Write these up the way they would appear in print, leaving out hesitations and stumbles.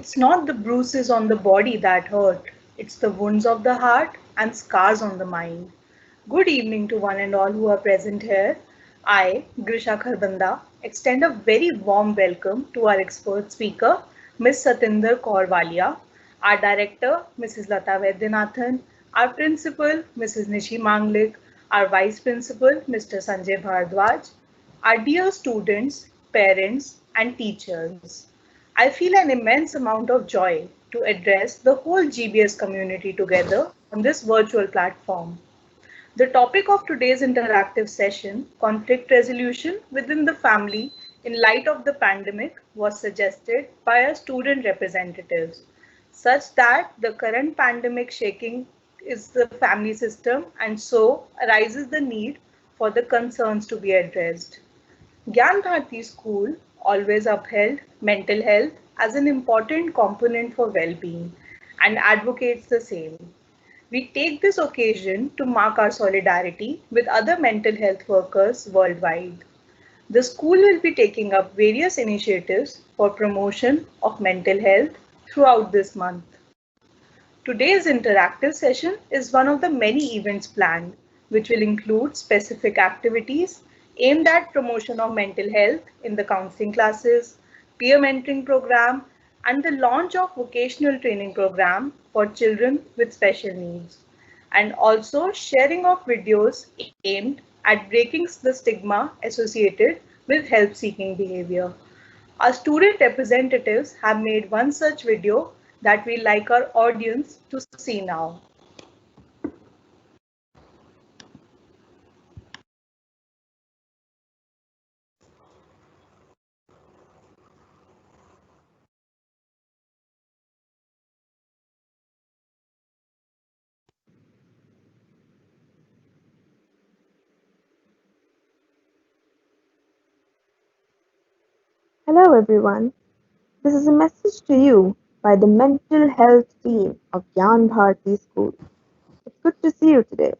It's not the bruises on the body that hurt, it's the wounds of the heart and scars on the mind. Good evening to one and all who are present here. I, Grisha Kharbanda, extend a very warm welcome to our expert speaker, Ms. Satinder Kaur Walia, our director, Mrs. Lata Vaidyanathan, our principal, Mrs. Nishi Manglik, our vice principal, Mr. Sanjay Bhardwaj, our dear students, parents, and teachers. I feel an immense amount of joy to address the whole GBS community together on this virtual platform. The topic of today's interactive session, conflict resolution within the family in light of the pandemic, was suggested by our student representatives, such that the current pandemic shaking is the family system and so arises the need for the concerns to be addressed. Gyan Bharati School always upheld mental health as an important component for well-being and advocates the same. We take this occasion to mark our solidarity with other mental health workers worldwide. The school will be taking up various initiatives for promotion of mental health throughout this month. Today's interactive session is one of the many events planned, which will include specific activities aimed at promotion of mental health in the counseling classes, peer mentoring program, and the launch of vocational training program for children with special needs, and also sharing of videos aimed at breaking the stigma associated with help-seeking behavior. Our student representatives have made one such video that we like our audience to see now. Hello everyone, this is a message to you by the mental health team of Gyan Bharati School. It's good to see you today.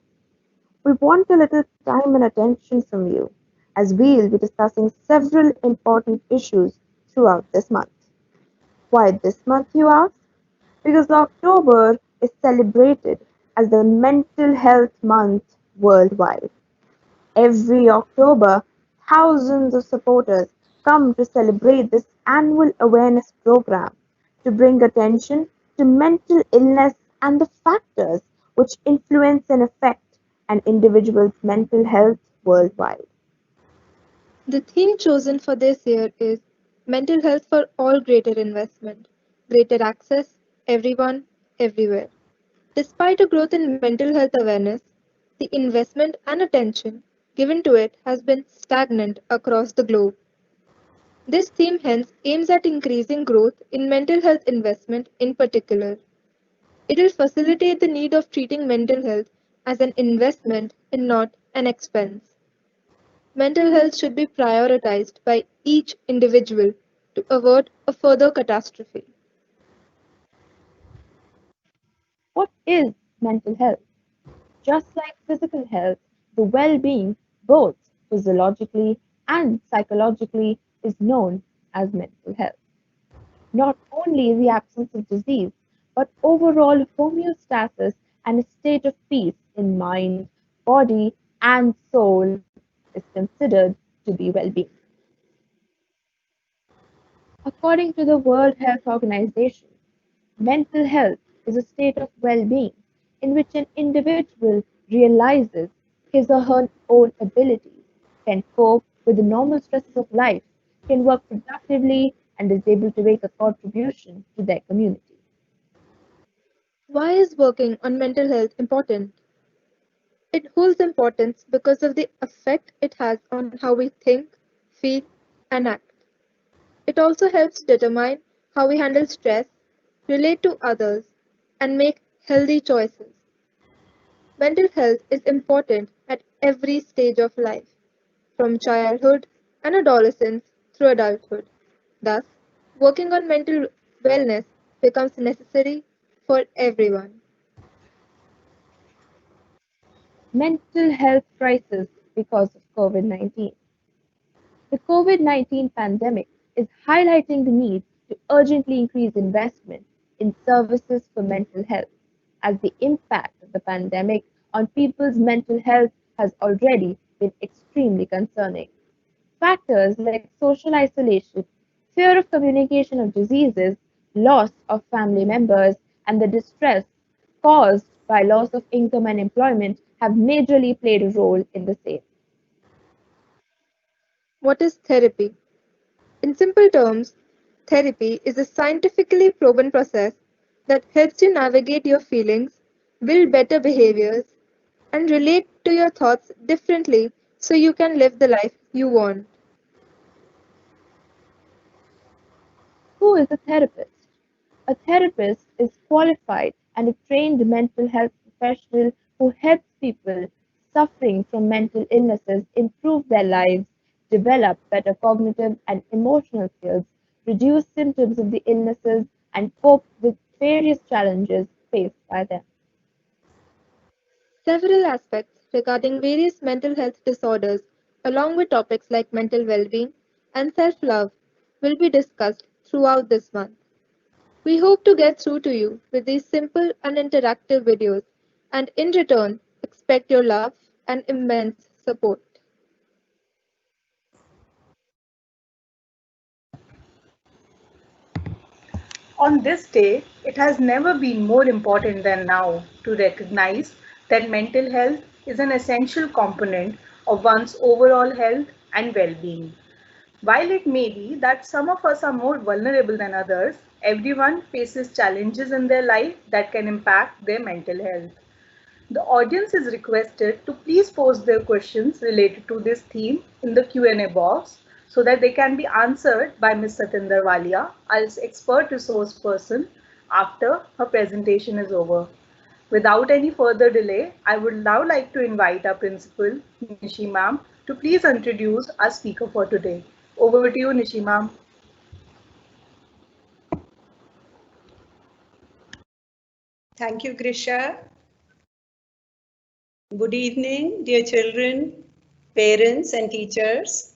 We want a little time and attention from you as we'll be discussing several important issues throughout this month. Why this month, you ask? Because October is celebrated as the Mental Health Month worldwide. Every October, thousands of supporters come to celebrate this annual awareness program to bring attention to mental illness and the factors which influence and affect an individual's mental health worldwide. The theme chosen for this year is Mental Health for All Greater Investment, Greater Access, Everyone, Everywhere. Despite a growth in mental health awareness, the investment and attention given to it has been stagnant across the globe. This theme hence aims at increasing growth in mental health investment in particular. It will facilitate the need of treating mental health as an investment and not an expense. Mental health should be prioritized by each individual to avert a further catastrophe. What is mental health? Just like physical health, the well being, both physiologically and psychologically, is known as mental health. Not only the absence of disease, but overall homeostasis and a state of peace in mind, body, and soul is considered to be well being. According to the World Health Organization, mental health is a state of well being in which an individual realizes his or her own abilities, can cope with the normal stresses of life, can work productively, and is able to make a contribution to their community. Why is working on mental health important? It holds importance because of the effect it has on how we think, feel, and act. It also helps determine how we handle stress, relate to others, and make healthy choices. Mental health is important at every stage of life, from childhood and adolescence through adulthood. Thus, working on mental wellness becomes necessary for everyone. Mental health crisis because of COVID-19. The COVID-19 pandemic is highlighting the need to urgently increase investment in services for mental health, as the impact of the pandemic on people's mental health has already been extremely concerning. Factors like social isolation, fear of communication of diseases, loss of family members, and the distress caused by loss of income and employment have majorly played a role in the same. What is therapy? In simple terms, therapy is a scientifically proven process that helps you navigate your feelings, build better behaviors, and relate to your thoughts differently so you can live the life you want. Who is a therapist? A therapist is qualified and a trained mental health professional who helps people suffering from mental illnesses improve their lives, develop better cognitive and emotional skills, reduce symptoms of the illnesses, and cope with various challenges faced by them. Several aspects regarding various mental health disorders, along with topics like mental well being and self love, will be discussed throughout this month. We hope to get through to you with these simple and interactive videos, and in return, expect your love and immense support. On this day, it has never been more important than now to recognize that mental health is an essential component of one's overall health and well being. While it may be that some of us are more vulnerable than others, everyone faces challenges in their life that can impact their mental health. The audience is requested to please post their questions related to this theme in the Q&A box so that they can be answered by Ms. Satinder Walia, our expert resource person, after her presentation is over. Without any further delay, I would now like to invite our principal, Nishi ma'am, to please introduce our speaker for today. Over to you, Nishi ma'am. Thank you, Grisha. Good evening, dear children, parents, and teachers.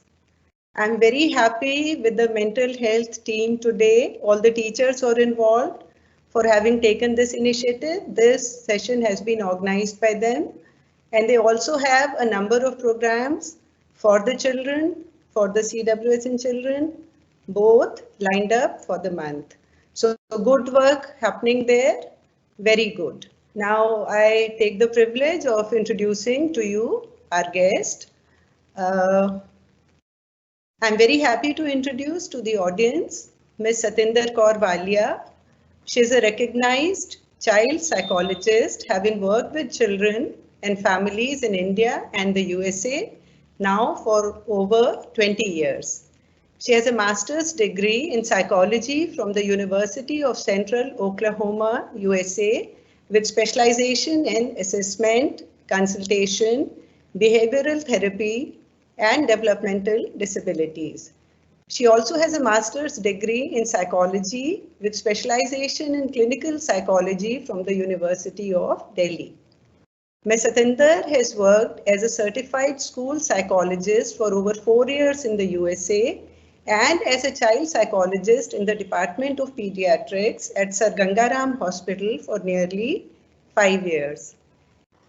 I'm very happy with the mental health team today. All the teachers are involved for having taken this initiative. This session has been organized by them, and they also have a number of programs for the children, for the CWSN children, both lined up for the month. So good work happening there, very good. Now I take the privilege of introducing to you our guest. I'm very happy to introduce to the audience Ms. Satinder Kaur Walia. She is a recognized child psychologist, having worked with children and families in India and the USA now for over 20 years. She has a master's degree in psychology from the University of Central Oklahoma, USA, with specialization in assessment, consultation, behavioral therapy, and developmental disabilities. She also has a master's degree in psychology with specialization in clinical psychology from the University of Delhi. Ms. Satinder has worked as a certified school psychologist for over 4 years in the USA and as a child psychologist in the Department of Pediatrics at Sir Gangaram Hospital for nearly 5 years.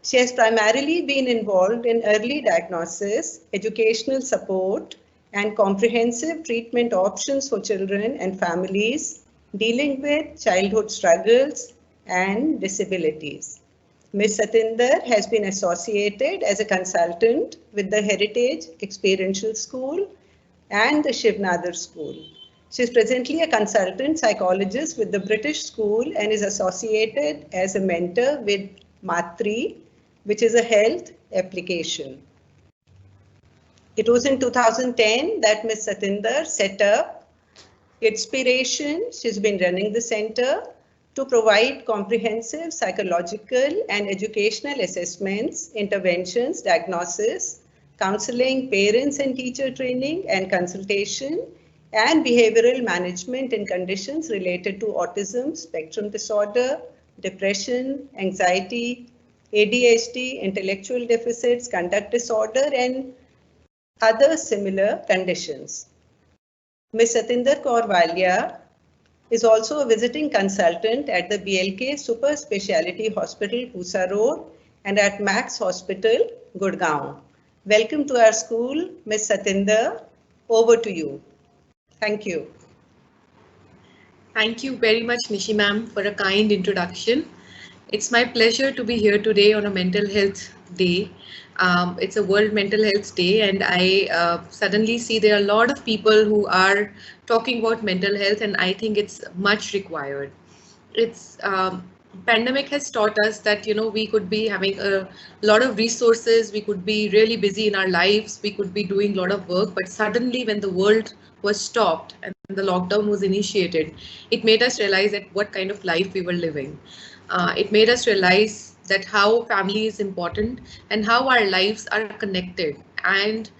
She has primarily been involved in early diagnosis, educational support, and comprehensive treatment options for children and families dealing with childhood struggles and disabilities. Ms. Satinder has been associated as a consultant with the Heritage Experiential School and the Shiv Nadar School. She is presently a consultant psychologist with the British School and is associated as a mentor with Matri, which is a health application. It was in 2010 that Ms. Satinder set up Inspiration, she's been running the center to provide comprehensive psychological and educational assessments, interventions, diagnosis, counseling, parents and teacher training and consultation, and behavioral management in conditions related to autism, spectrum disorder, depression, anxiety, ADHD, intellectual deficits, conduct disorder, and other similar conditions. Ms. Satinder Kaur Walia is also a visiting consultant at the BLK Super Speciality Hospital, Pusa Road, and at Max Hospital, Gurgaon. Welcome to our school, Ms. Satinder. Over to you. Thank you. Thank you very much, Nishi ma'am, for a kind introduction. It's my pleasure to be here today on a mental health day. It's a World Mental Health Day, and I suddenly see there are a lot of people who are talking about mental health, and I think it's much required. It's pandemic has taught us that we could be having a lot of resources, we could be really busy in our lives, we could be doing a lot of work, but suddenly when the world was stopped and the lockdown was initiated, it made us realize that what kind of life we were living. It made us realize that how family is important and how our lives are connected. And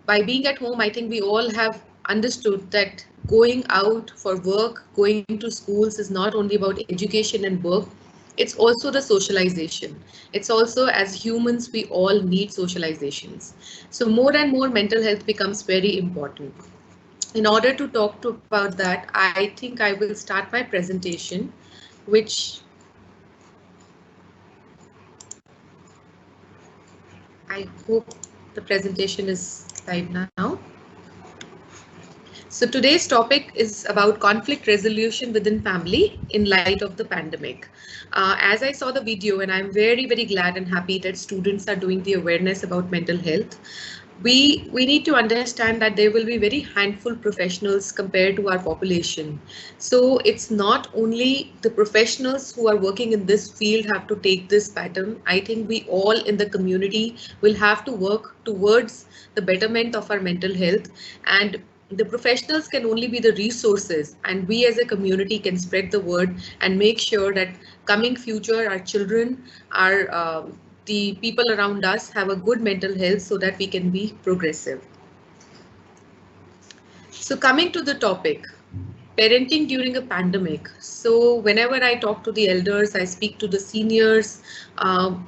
by being at home, I think we all have understood that going out for work, going to schools is not only about education and work, it's also the socialization. It's also, as humans, we all need socializations. So more and more mental health becomes very important. In order to talk about that, I think I will start my presentation, which I hope the presentation is live now. So today's topic is about conflict resolution within family in light of the pandemic. As I saw the video, and I'm very, very glad and happy that students are doing the awareness about mental health. We need to understand that there will be very handful professionals compared to our population. So it's not only the professionals who are working in this field have to take this pattern. I think we all in the community will have to work towards the betterment of our mental health, and the professionals can only be the resources, and we as a community can spread the word and make sure that coming future, our children, our the people around us have a good mental health so that we can be progressive. So coming to the topic, parenting during a pandemic. So whenever I talk to the elders, I speak to the seniors,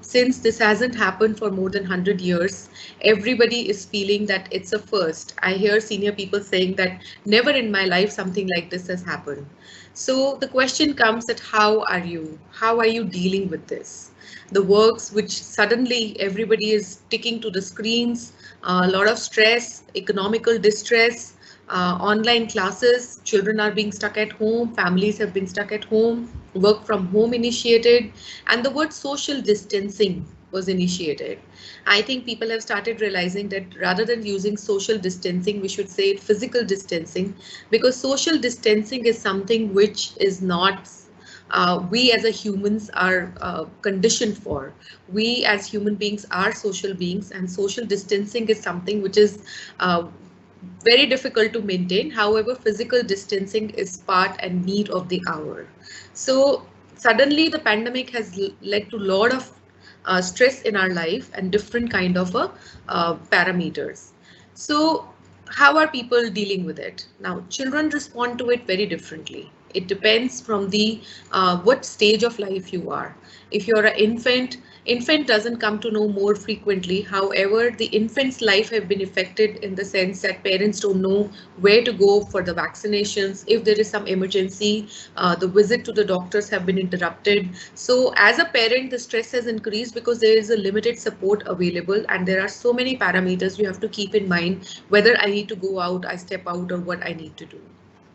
since this hasn't happened for more than 100 years, everybody is feeling that it's a first. I hear senior people saying that never in my life something like this has happened. So the question comes that how are you? How are you dealing with this? The works which suddenly everybody is sticking to the screens, a lot of stress, economical distress, online classes, children are being stuck at home, families have been stuck at home, work from home initiated, and the word social distancing was initiated. I think people have started realizing that rather than using social distancing, we should say physical distancing, because social distancing is something which is not we as a humans are conditioned for. We as human beings are social beings, and social distancing is something which is very difficult to maintain. However, physical distancing is part and need of the hour. So suddenly the pandemic has led to a lot of stress in our life and different kind of parameters. So how are people dealing with it? Now, children respond to it very differently. It depends from the what stage of life you are. If you're an infant doesn't come to know more frequently. However, the infant's life have been affected in the sense that parents don't know where to go for the vaccinations. If there is some emergency, the visit to the doctors have been interrupted. So as a parent, the stress has increased because there is a limited support available, and there are so many parameters you have to keep in mind whether I need to go out, I step out, or what I need to do.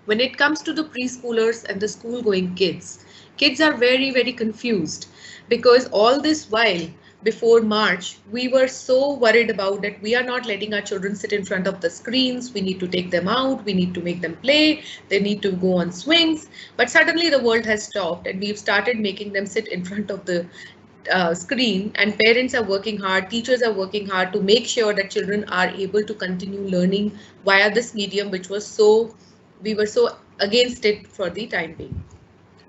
When it comes to the preschoolers and the school going kids are very, very confused, because all this while before March, we were so worried about that we are not letting our children sit in front of the screens. We need to take them out. We need to make them play. They need to go on swings. But suddenly the world has stopped and we've started making them sit in front of the screen, and parents are working hard, teachers are working hard to make sure that children are able to continue learning via this medium, which was so we were so against it for the time being.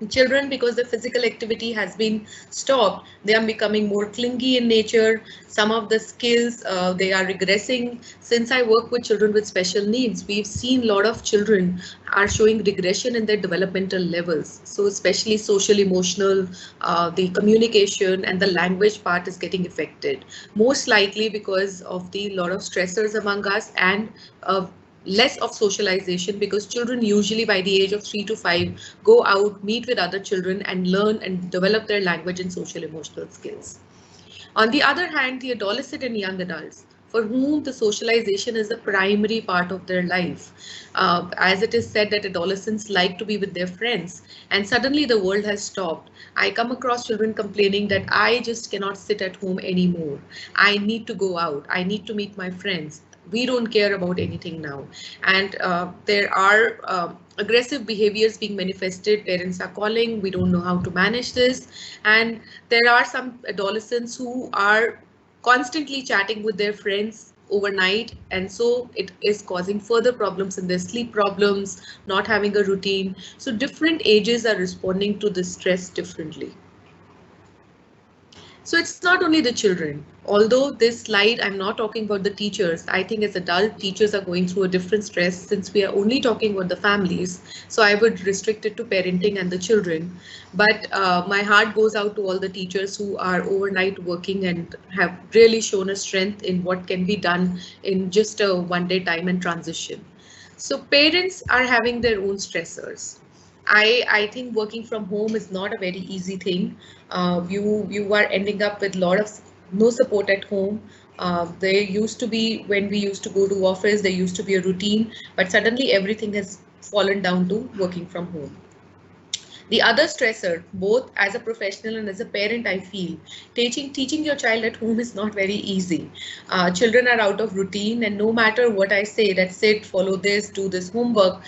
Children, because the physical activity has been stopped, they are becoming more clingy in nature. Some of the skills they are regressing. Since I work with children with special needs, we've seen a lot of children are showing regression in their developmental levels. So especially social, emotional, the communication and the language part is getting affected. Most likely because of the lot of stressors among us and less of socialization, because children usually by the age of 3 to 5 go out, meet with other children and learn and develop their language and social emotional skills. On the other hand, the adolescent and young adults for whom the socialization is the primary part of their life. As it is said that adolescents like to be with their friends and suddenly the world has stopped. I come across children complaining that I just cannot sit at home anymore. I need to go out. I need to meet my friends. We don't care about anything now. And there are aggressive behaviors being manifested. Parents are calling, we don't know how to manage this. And there are some adolescents who are constantly chatting with their friends overnight, and so it is causing further problems in their sleep problems, not having a routine. So different ages are responding to this stress differently. So it's not only the children. Although this slide, I'm not talking about the teachers. I think as adult teachers are going through a different stress since we are only talking about the families. So I would restrict it to parenting and the children. But my heart goes out to all the teachers who are overnight working and have really shown a strength in what can be done in just a one-day time and transition. So parents are having their own stressors. I think working from home is not a very easy thing. You are ending up with a lot of no support at home. There used to be, when we used to go to office, there used to be a routine, but suddenly everything has fallen down to working from home. The other stressor, both as a professional and as a parent, I feel teaching your child at home is not very easy. Children are out of routine, and no matter what I say, let's sit, follow this, do this homework,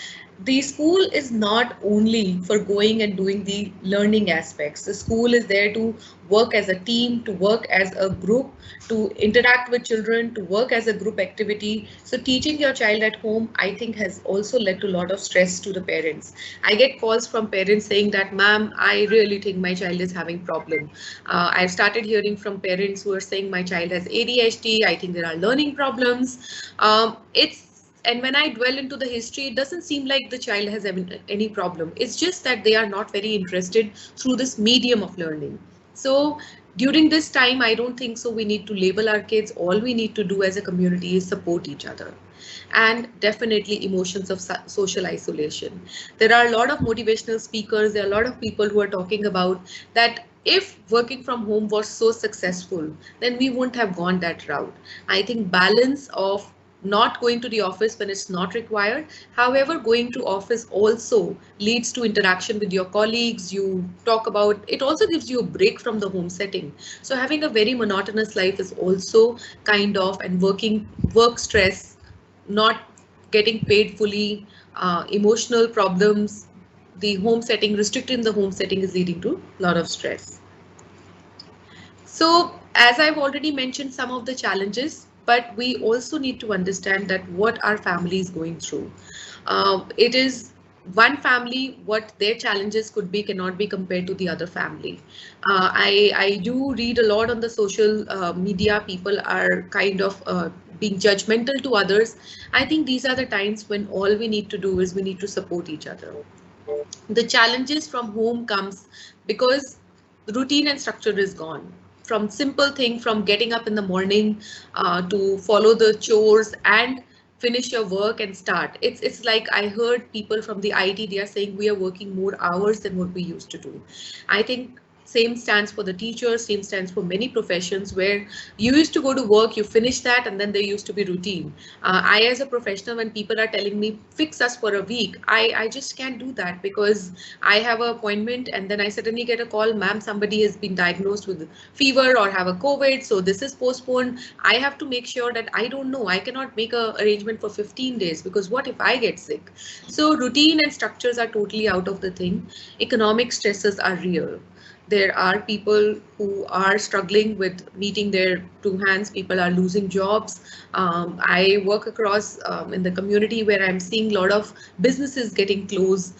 the school is not only for going and doing the learning aspects. The school is there to work as a team, to work as a group, to interact with children, to work as a group activity. So teaching your child at home, I think, has also led to a lot of stress to the parents. I get calls from parents saying that, ma'am, I really think my child is having problem. I've started hearing from parents who are saying my child has ADHD. I think there are learning problems. And when I dwell into the history, it doesn't seem like the child has any problem. It's just that they are not very interested through this medium of learning. So during this time, I don't think so we need to label our kids. All we need to do as a community is support each other. And definitely emotions of social isolation. There are a lot of motivational speakers. There are a lot of people who are talking about that if working from home was so successful, then we wouldn't have gone that route. I think balance of not going to the office when it's not required. However, going to office also leads to interaction with your colleagues. You talk about, it also gives you a break from the home setting. So having a very monotonous life is also kind of, and work stress, not getting paid fully, emotional problems, the home setting, restricting the home setting is leading to a lot of stress. So as I've already mentioned some of the challenges, but we also need to understand that what our family is going through. It is one family, what their challenges could be cannot be compared to the other family. I do read a lot on the social media. People are kind of being judgmental to others. I think these are the times when all we need to do is we need to support each other. The challenges from home comes because the routine and structure is gone. From simple thing, from getting up in the morning to follow the chores and finish your work and start. It's like I heard people from the IT, they are saying we are working more hours than what we used to do. I think same stands for the teachers, same stands for many professions where you used to go to work, you finish that, and then there used to be routine. I, as a professional, when people are telling me fix us for a week, I just can't do that because I have an appointment and then I suddenly get a call, ma'am, somebody has been diagnosed with fever or have a COVID, so this is postponed. I have to make sure that I don't know, I cannot make an arrangement for 15 days because what if I get sick? So routine and structures are totally out of the thing. Economic stresses are real. there are people who are struggling with meeting their two hands. People are losing jobs. I work across in the community where I'm seeing a lot of businesses getting closed.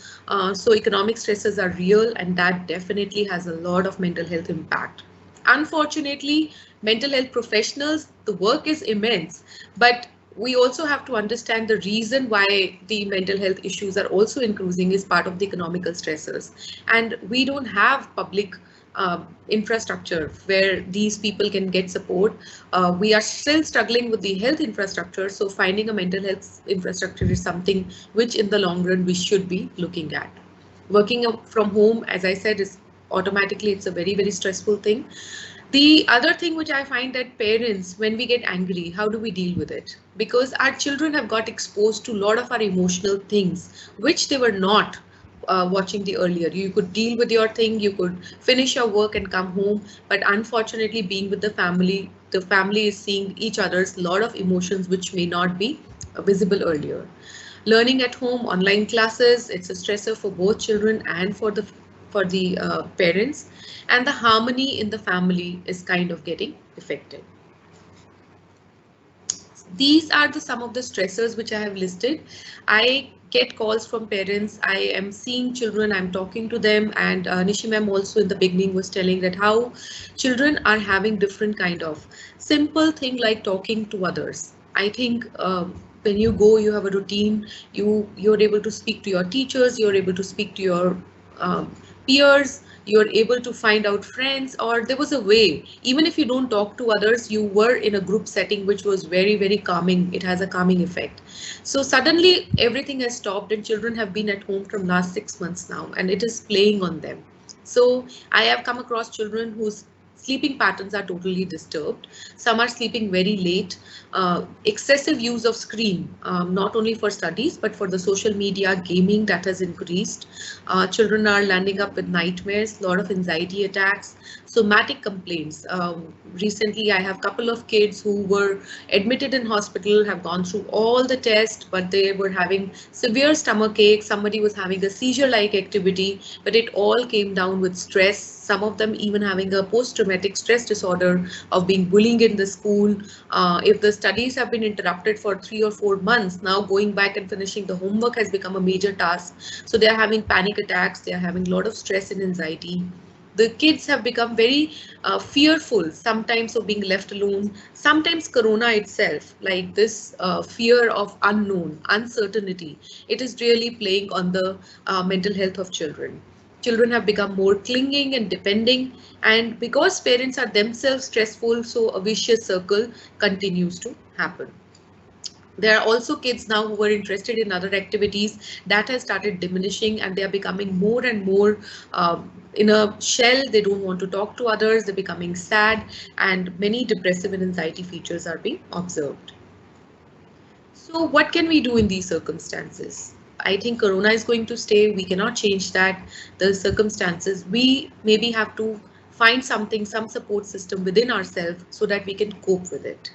So economic stresses are real, and that definitely has a lot of mental health impact. Unfortunately, mental health professionals, the work is immense, but we also have to understand the reason why the mental health issues are also increasing is part of the economical stressors. And we don't have public infrastructure where these people can get support. We are still struggling with the health infrastructure, so finding a mental health infrastructure is something which in the long run we should be looking at. Working from home, as I said, is automatically it's a very, very stressful thing. The other thing which I find that parents, when we get angry, how do we deal with it? Because our children have got exposed to a lot of our emotional things, which they were not watching the earlier. You could deal with your thing, you could finish your work and come home. But unfortunately, being with the family is seeing each other's lot of emotions which may not be visible earlier. Learning at home, online classes, it's a stressor for both children and for the parents, and the harmony in the family is kind of getting affected. These are some of the stressors which I have listed. I get calls from parents. I am seeing children, I'm talking to them, and Nishi ma'am also in the beginning was telling that how children are having different kind of simple thing like talking to others. I think when you go, you have a routine, you're able to speak to your teachers, you're able to speak to your peers, you're able to find out friends, or there was a way, even if you don't talk to others, you were in a group setting which was very, very calming. It has a calming effect. So suddenly everything has stopped and children have been at home from last 6 months now, and it is playing on them. So I have come across children whose sleeping patterns are totally disturbed. Some are sleeping very late. Excessive use of screen, not only for studies, but for the social media, gaming, that has increased. Children are landing up with nightmares, a lot of anxiety attacks, somatic complaints. Recently, I have a couple of kids who were admitted in hospital, have gone through all the tests, but they were having severe stomach ache. Somebody was having a seizure-like activity, but it all came down with stress. Some of them even having a post-traumatic stress disorder of being bullied in the school. If the studies have been interrupted for 3 or 4 months, now going back and finishing the homework has become a major task. So they are having panic attacks, they are having a lot of stress and anxiety. The kids have become very fearful sometimes of being left alone. Sometimes corona itself, like this fear of unknown, uncertainty, it is really playing on the mental health of children. Children have become more clinging and depending, and because parents are themselves stressful, so a vicious circle continues to happen. There are also kids now who are interested in other activities that has started diminishing, and they are becoming more and more in a shell. They don't want to talk to others, they're becoming sad, and many depressive and anxiety features are being observed. So what can we do in these circumstances? I think corona is going to stay. We cannot change that. The circumstances, we maybe have to find something, some support system within ourselves so that we can cope with it.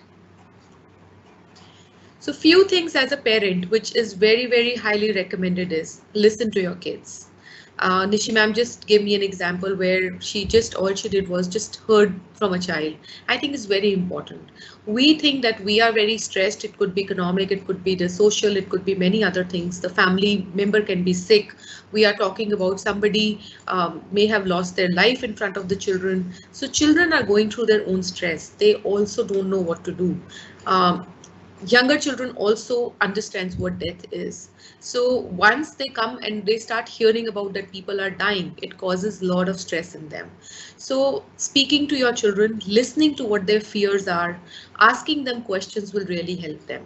So few things as a parent, which is very, very highly recommended, is listen to your kids. Nishi ma'am just gave me an example where all she did was just heard from a child. I think it's very important. We think that we are very stressed. It could be economic, it could be the social, it could be many other things. The family member can be sick. We are talking about somebody may have lost their life in front of the children. So children are going through their own stress. They also don't know what to do. Younger children also understands what death is. So once they come and they start hearing about that people are dying, it causes a lot of stress in them. So speaking to your children, listening to what their fears are, asking them questions will really help them.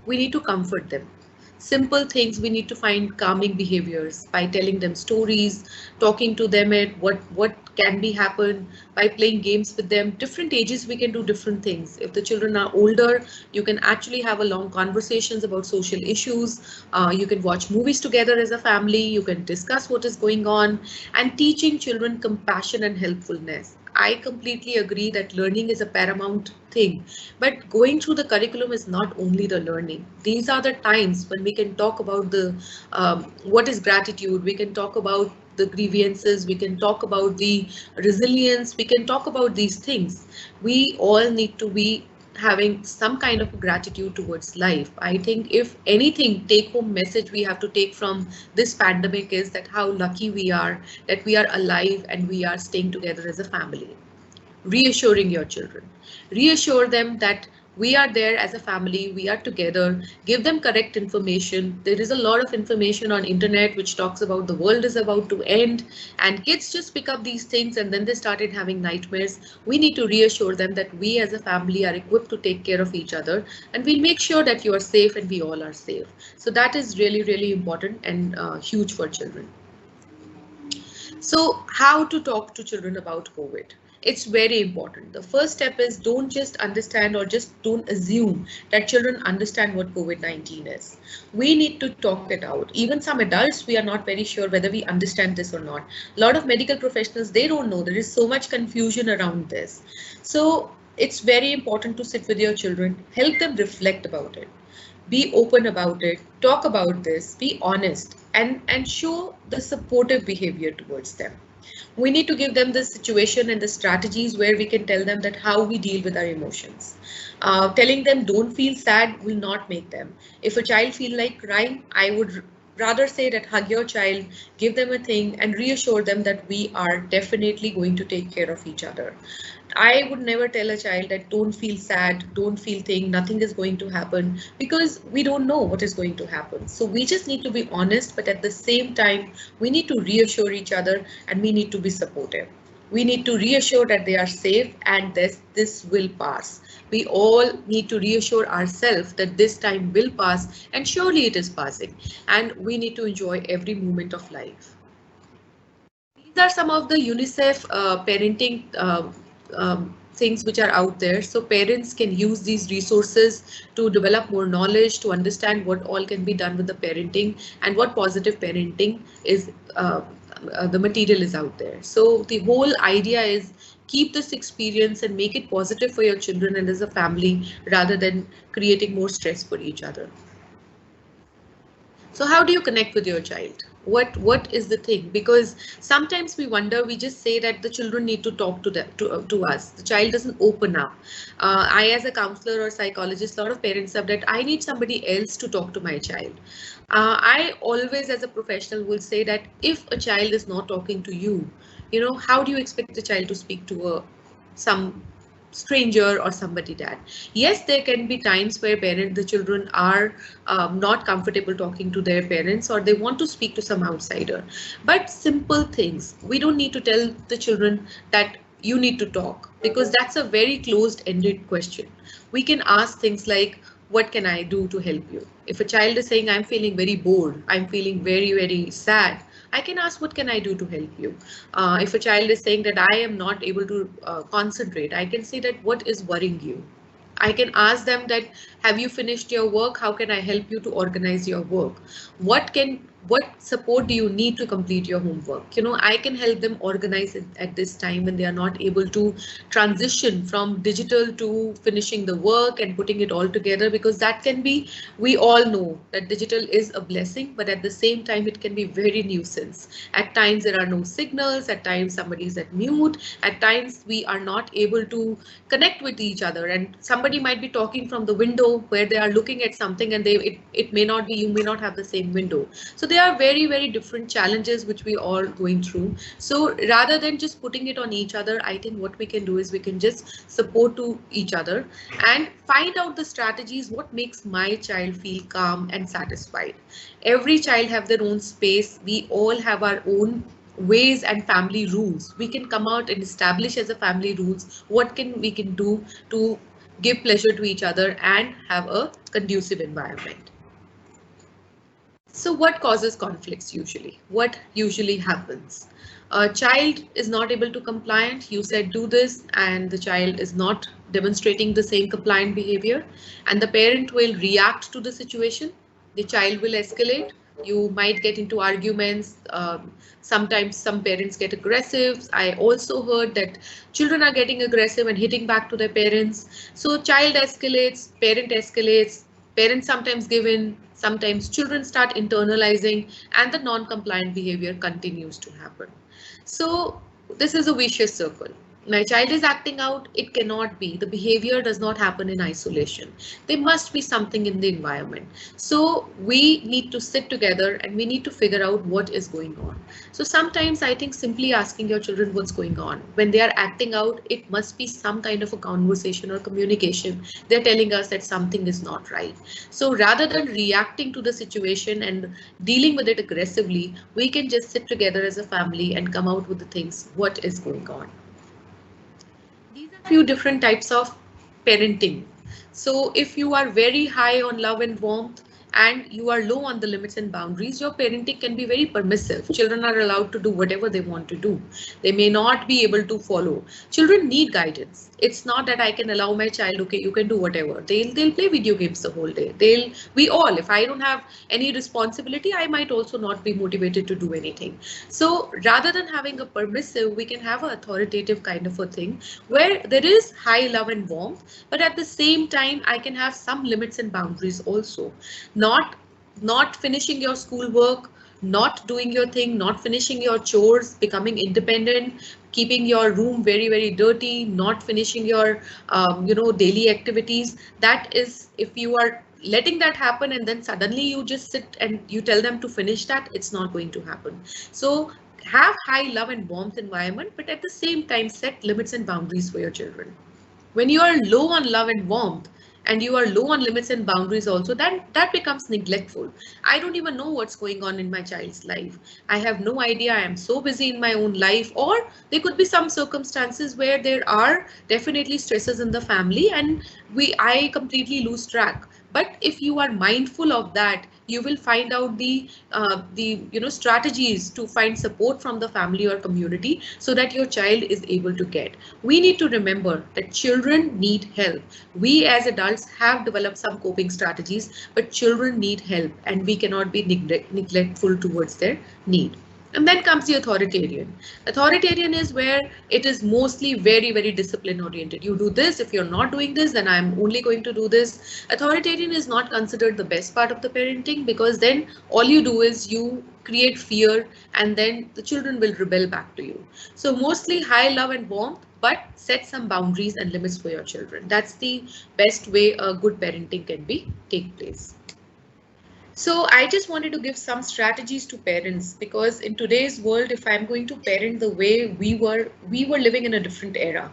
We need to comfort them. Simple things, we need to find calming behaviors by telling them stories, talking to them at what can be happen, by playing games with them. Different ages we can do different things. If the children are older, you can actually have a long conversations about social issues. You can watch movies together as a family, you can discuss what is going on, and teaching children compassion and helpfulness. I completely agree that learning is a paramount thing, but going through the curriculum is not only the learning. These are the times when we can talk about the what is gratitude. We can talk about the grievances, we can talk about the resilience, we can talk about these things. We all need to be having some kind of gratitude towards life. I think if anything, take home message we have to take from this pandemic is that how lucky we are that we are alive and we are staying together as a family. Reassuring your children, reassure them that we are there as a family, we are together, give them correct information. There is a lot of information on internet which talks about the world is about to end, and kids just pick up these things and then they started having nightmares. We need to reassure them that we as a family are equipped to take care of each other, and we'll make sure that you are safe and we all are safe. So that is really, really important and huge for children. So how to talk to children about COVID? It's very important. The first step is don't just understand or just don't assume that children understand what COVID-19 is. We need to talk it out. Even some adults, we are not very sure whether we understand this or not. A lot of medical professionals, they don't know. There is so much confusion around this. So it's very important to sit with your children, help them reflect about it. Be open about it, talk about this, be honest, and show the supportive behavior towards them. We need to give them the situation and the strategies where we can tell them that how we deal with our emotions. Telling them don't feel sad will not make them. If a child feel like crying, I would rather say that hug your child, give them a thing and reassure them that we are definitely going to take care of each other. I would never tell a child that don't feel sad, don't feel thing, nothing is going to happen, because we don't know what is going to happen. So we just need to be honest, but at the same time, we need to reassure each other and we need to be supportive. We need to reassure that they are safe and this will pass. We all need to reassure ourselves that this time will pass and surely it is passing, and we need to enjoy every moment of life. These are some of the UNICEF parenting things which are out there. So parents can use these resources to develop more knowledge, to understand what all can be done with the parenting and what positive parenting is. The material is out there. So the whole idea is keep this experience and make it positive for your children and as a family rather than creating more stress for each other. So how do you connect with your child? What is the thing? Because sometimes we wonder, we just say that the children need to talk to them to us. The child doesn't open up. I, as a counselor or psychologist, a lot of parents have that I need somebody else to talk to my child. I always, as a professional, will say that if a child is not talking to you, how do you expect the child to speak to some stranger or somebody that? Yes, there can be times where the children are not comfortable talking to their parents or they want to speak to some outsider. But simple things, we don't need to tell the children that you need to talk, because that's a very closed-ended question. We can ask things like, what can I do to help you? If a child is saying, I'm feeling very bored, I'm feeling very, very sad, I can ask, what can I do to help you? If a child is saying that I am not able to concentrate, I can say that, what is worrying you? I can ask them that, have you finished your work? How can I help you to organize your work? What support do you need to complete your homework? I can help them organize it at this time when they are not able to transition from digital to finishing the work and putting it all together, because that can be, we all know that digital is a blessing, but at the same time, it can be very nuisance. At times there are no signals, at times somebody is at mute, at times we are not able to connect with each other, and somebody might be talking from the window where they are looking at something and it may not be, you may not have the same window. So there are very, very different challenges which we are going through. So rather than just putting it on each other, I think what we can do is we can just support to each other and find out the strategies, what makes my child feel calm and satisfied. Every child have their own space. We all have our own ways and family rules. We can come out and establish as a family rules what we can do to give pleasure to each other and have a conducive environment. So what causes conflicts usually? What usually happens? A child is not able to compliant. You said do this and the child is not demonstrating the same compliant behavior, and the parent will react to the situation. The child will escalate. You might get into arguments. Sometimes some parents get aggressive. I also heard that children are getting aggressive and hitting back to their parents. So child escalates, parent escalates, parents sometimes give in, Sometimes children start internalizing and the non-compliant behavior continues to happen. So this is a vicious circle. My child is acting out, it cannot be. The behavior does not happen in isolation. There must be something in the environment. So we need to sit together and we need to figure out what is going on. So sometimes I think simply asking your children what's going on. When they are acting out, it must be some kind of a conversation or communication. They're telling us that something is not right. So rather than reacting to the situation and dealing with it aggressively, we can just sit together as a family and come out with the things, what is going on. These are few different types of parenting. So if you are very high on love and warmth and you are low on the limits and boundaries, your parenting can be very permissive. Children are allowed to do whatever they want to do. They may not be able to follow. Children need guidance. It's not that I can allow my child, okay, you can do whatever. They'll play video games the whole day. We all, if I don't have any responsibility, I might also not be motivated to do anything. So rather than having a permissive, we can have an authoritative kind of a thing where there is high love and warmth, but at the same time, I can have some limits and boundaries also. Not finishing your schoolwork, not doing your thing, not finishing your chores, becoming independent, keeping your room very, very dirty, not finishing your, daily activities. That is, if you are letting that happen and then suddenly you just sit and you tell them to finish that, it's not going to happen. So have high love and warmth environment, but at the same time, set limits and boundaries for your children. When you are low on love and warmth, and you are low on limits and boundaries also, then that becomes neglectful. I don't even know what's going on in my child's life. I have no idea. I am so busy in my own life, or there could be some circumstances where there are definitely stresses in the family and I completely lose track. But if you are mindful of that, you will find out the strategies to find support from the family or community so that your child is able to get. We need to remember that children need help. We as adults have developed some coping strategies, but children need help and we cannot be neglectful towards their need. And then comes the authoritarian. Authoritarian is where it is mostly very, very discipline oriented. You do this, if you're not doing this, then I'm only going to do this. Authoritarian is not considered the best part of the parenting because then all you do is you create fear and then the children will rebel back to you. So mostly high love and warmth, but set some boundaries and limits for your children. That's the best way a good parenting can take place. So I just wanted to give some strategies to parents because in today's world, if I'm going to parent the way we were living in a different era.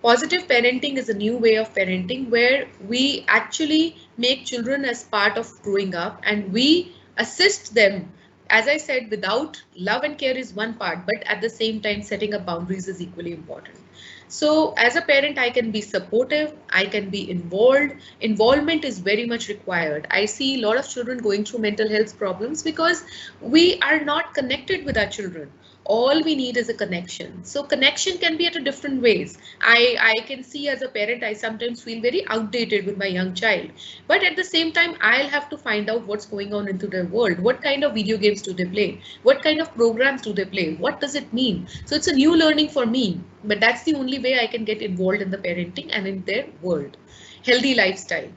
Positive parenting is a new way of parenting where we actually make children as part of growing up and we assist them. As I said, without love and care is one part, but at the same time, setting up boundaries is equally important. So as a parent, I can be supportive, I can be involved. Involvement is very much required. I see a lot of children going through mental health problems because we are not connected with our children. All we need is a connection. So connection can be at a different ways. I can see as a parent, I sometimes feel very outdated with my young child. But at the same time, I'll have to find out what's going on into their world. What kind of video games do they play? What kind of programs do they play? What does it mean? So it's a new learning for me, but that's the only way I can get involved in the parenting and in their world. Healthy lifestyle.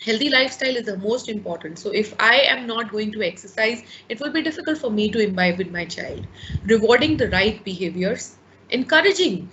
Healthy lifestyle is the most important. So if I am not going to exercise, it will be difficult for me to imbibe with my child. Rewarding the right behaviors, encouragement.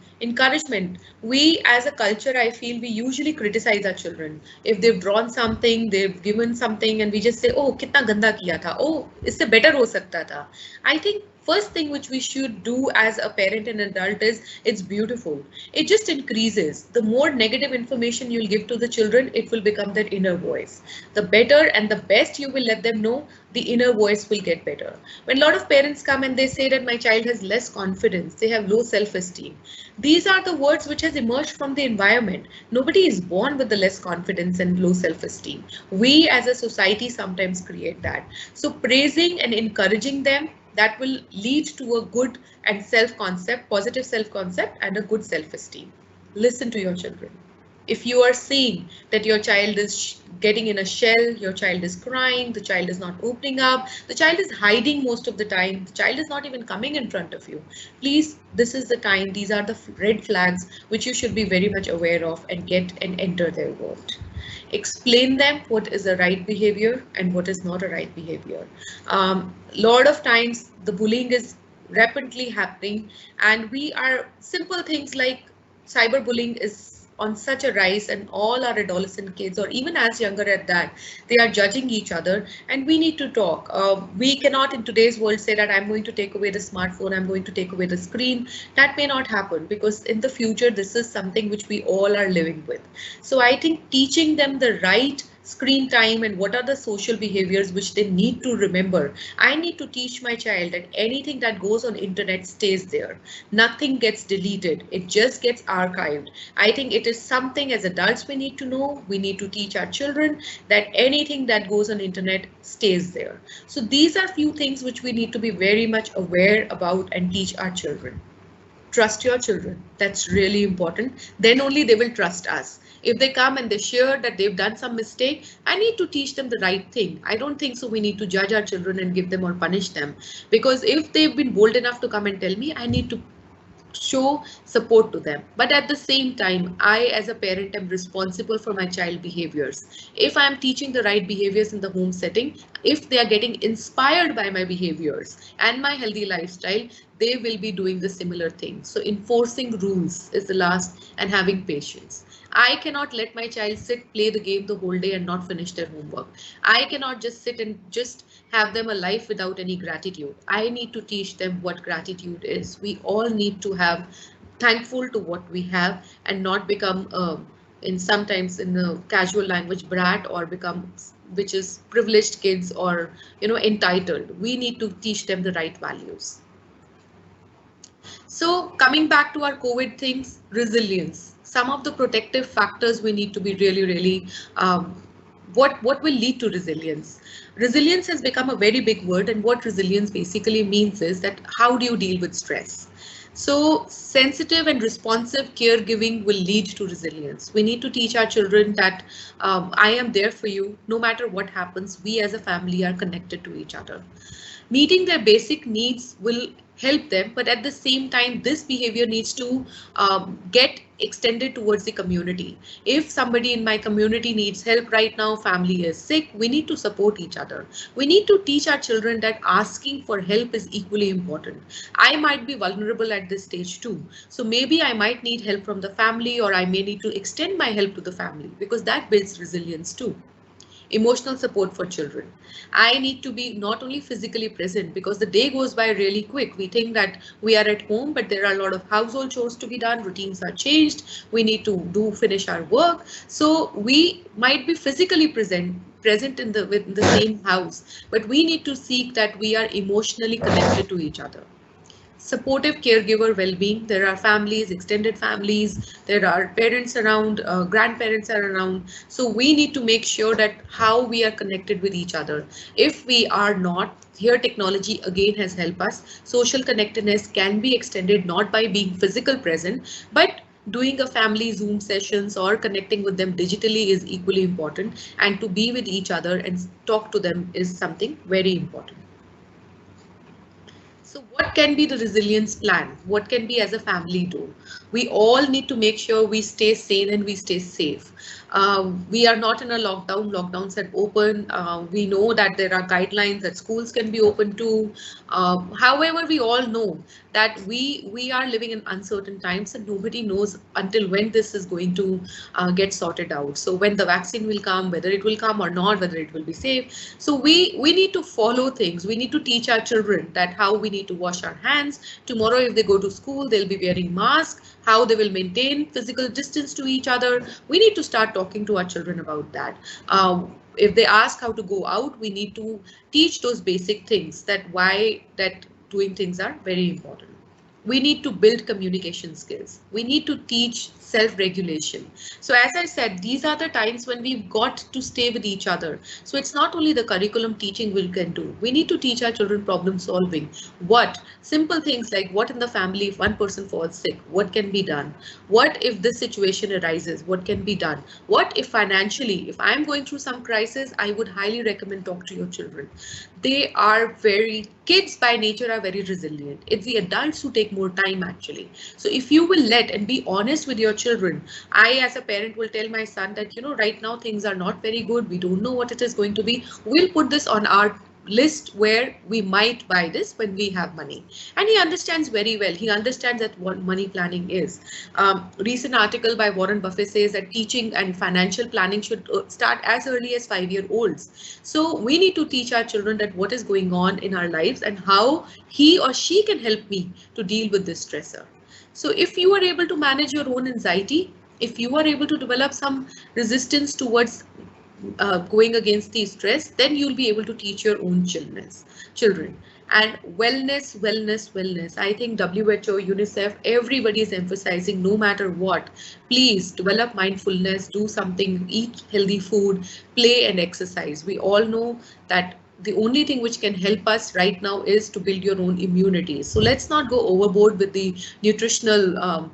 We as a culture, I feel we usually criticize our children. If they've drawn something, they've given something and we just say, oh, kitna ganda kiya tha. Oh, isse better ho sakta tha. I think first thing which we should do as a parent and adult is it's beautiful. It just increases. The more negative information you'll give to the children, it will become their inner voice. The better and the best you will let them know, the inner voice will get better. When a lot of parents come and they say that my child has less confidence, they have low self-esteem. These are the words which has emerged from the environment. Nobody is born with the less confidence and low self-esteem. We as a society sometimes create that. So praising and encouraging them, that will lead to a good and self-concept, positive self-concept and a good self-esteem. Listen to your children. If you are seeing that your child is getting in a shell, your child is crying, the child is not opening up, the child is hiding most of the time, the child is not even coming in front of you, please, this is the time, these are the red flags which you should be very much aware of and get and enter their world. Explain them what is a right behavior and what is not a right behavior. Lot of times the bullying is rapidly happening, and we are simple things like cyberbullying is on such a rise, and all our adolescent kids, or even as younger at that, they are judging each other, and we need to talk. We cannot in today's world say that I'm going to take away the smartphone, I'm going to take away the screen. That may not happen, because in the future this is something which we all are living with. So I think teaching them the right screen time and what are the social behaviors which they need to remember. I need to teach my child that anything that goes on internet stays there. Nothing gets deleted. It just gets archived. I think it is something as adults we need to know. We need to teach our children that anything that goes on internet stays there. So these are few things which we need to be very much aware about and teach our children. Trust your children. That's really important. Then only they will trust us. If they come and they share that they've done some mistake, I need to teach them the right thing. I don't think so we need to judge our children and give them or punish them, because if they've been bold enough to come and tell me, I need to show support to them. But at the same time, I as a parent am responsible for my child behaviors. If I'm teaching the right behaviors in the home setting, if they are getting inspired by my behaviors and my healthy lifestyle, they will be doing the similar thing. So enforcing rules is the last, and having patience. I cannot let my child sit, play the game the whole day and not finish their homework. I cannot just sit and just have them a life without any gratitude. I need to teach them what gratitude is. We all need to have thankful to what we have and not become in sometimes in the casual language brat, or become which is privileged kids, or entitled. We need to teach them the right values. So coming back to our COVID things, resilience. Some of the protective factors we need to be really what will lead to resilience. Resilience has become a very big word, and what resilience basically means is that how do you deal with stress? So sensitive and responsive caregiving will lead to resilience. We need to teach our children that I am there for you no matter what happens. We as a family are connected to each other. Meeting their basic needs will help them, but at the same time, this behavior needs to get extended towards the community. If somebody in my community needs help right now, family is sick, we need to support each other. We need to teach our children that asking for help is equally important. I might be vulnerable at this stage too. So maybe I might need help from the family, or I may need to extend my help to the family, because that builds resilience too. Emotional support for children. I need to be not only physically present, because the day goes by really quick. We think that we are at home, but there are a lot of household chores to be done. Routines are changed. We need to finish our work. So we might be physically present in the same house, but we need to seek that we are emotionally connected to each other. Supportive caregiver well-being. There are families, extended families, there are parents around, grandparents are around. So we need to make sure that how we are connected with each other. If we are not, here technology again has helped us. Social connectedness can be extended not by being physical present, but doing a family Zoom sessions or connecting with them digitally is equally important. And to be with each other and talk to them is something very important. So what can be the resilience plan? What can we as a family do? We all need to make sure we stay sane and we stay safe. We are not in a lockdown. Lockdowns are open. We know that there are guidelines that schools can be open to. However, we all know that we are living in uncertain times, and nobody knows until when this is going to get sorted out. So when the vaccine will come, whether it will come or not, whether it will be safe. So we need to follow things. We need to teach our children that how we need to wash our hands. Tomorrow, if they go to school, they'll be wearing masks, how they will maintain physical distance to each other. We need to start talking to our children about that. If they ask how to go out, we need to teach those basic things, that why that doing things are very important. We need to build communication skills. We need to teach self-regulation. So as I said, these are the times when we've got to stay with each other. So it's not only the curriculum teaching we can do. We need to teach our children problem solving. What simple things like what in the family, if one person falls sick, what can be done? What if this situation arises? What can be done? What if financially, if I'm going through some crisis, I would highly recommend talk to your children. They are kids by nature are very resilient. It's the adults who take more time actually. So if you will let and be honest with your children, I as a parent will tell my son that, you know, right now things are not very good. We don't know what it is going to be. We'll put this on our list where we might buy this when we have money. And he understands very well. He understands that what money planning is. Recent article by Warren Buffett says that teaching and financial planning should start as early as 5-year-olds. So we need to teach our children that what is going on in our lives and how he or she can help me to deal with this stressor. So if you are able to manage your own anxiety, if you are able to develop some resistance towards going against the stress, then you'll be able to teach your own children. And wellness, wellness, wellness. I think WHO, UNICEF, everybody is emphasizing no matter what. Please develop mindfulness, do something, eat healthy food, play and exercise. We all know that the only thing which can help us right now is to build your own immunity. So let's not go overboard with the nutritional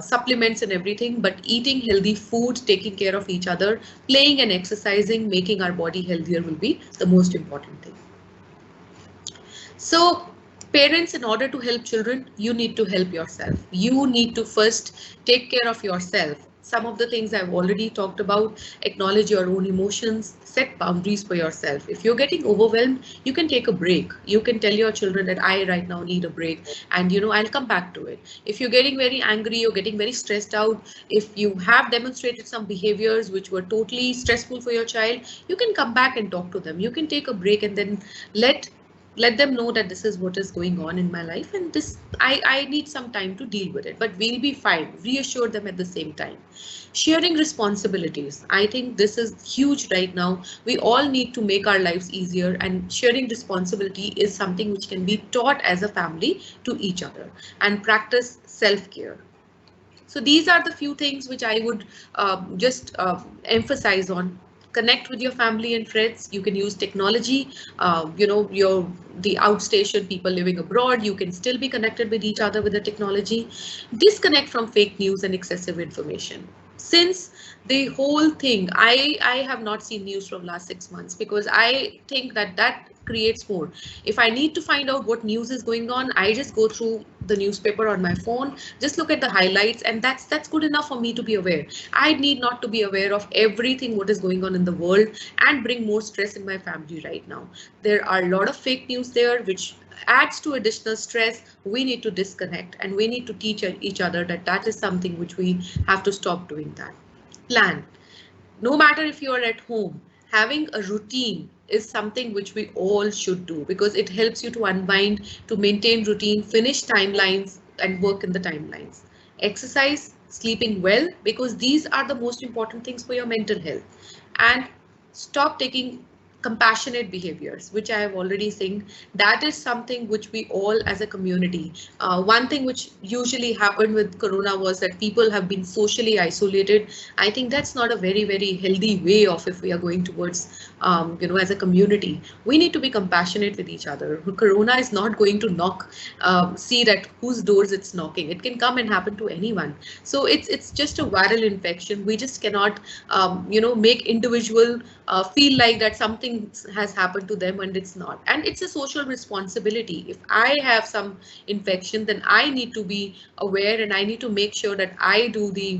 supplements and everything, but eating healthy food, taking care of each other, playing and exercising, making our body healthier will be the most important thing. So parents, in order to help children, you need to help yourself. You need to first take care of yourself. Some of the things I've already talked about: acknowledge your own emotions, set boundaries for yourself. If you're getting overwhelmed, you can take a break. You can tell your children that I right now need a break, and you know, I'll come back to it. If you're getting very angry or getting very stressed out, if you have demonstrated some behaviors which were totally stressful for your child, you can come back and talk to them. You can take a break and then let them know that this is what is going on in my life, and this I need some time to deal with it, but we'll be fine. Reassure them at the same time. Sharing responsibilities. I think this is huge right now. We all need to make our lives easier, and sharing responsibility is something which can be taught as a family to each other. And practice self-care. So these are the few things which I would just emphasize on. Connect with your family and friends. You can use technology. You know, the outstation people living abroad, you can still be connected with each other with the technology. Disconnect from fake news and excessive information. Since the whole thing, I have not seen news from last 6 months, because I think that creates more. If I need to find out what news is going on, I just go through the newspaper on my phone, just look at the highlights, and that's good enough for me to be aware. I need not to be aware of everything what is going on in the world and bring more stress in my family right now. There are a lot of fake news there which adds to additional stress. We need to disconnect, and we need to teach each other that is something which we have to stop doing that. Plan. No matter if you are at home, having a routine is something which we all should do, because it helps you to unwind, to maintain routine, finish timelines and work in the timelines. Exercise, sleeping well, because these are the most important things for your mental health. And stop taking compassionate behaviors, which I have already seen. That is something which we all as a community, one thing which usually happened with Corona was that people have been socially isolated. I think that's not a very, very healthy way of, if we are going towards, you know, as a community, we need to be compassionate with each other. Corona is not going to knock, see that whose doors it's knocking. It can come and happen to anyone. So it's just a viral infection. We just cannot, you know, make individual feel like that something has happened to them and it's not. And it's a social responsibility. If I have some infection, then I need to be aware, and I need to make sure that I do the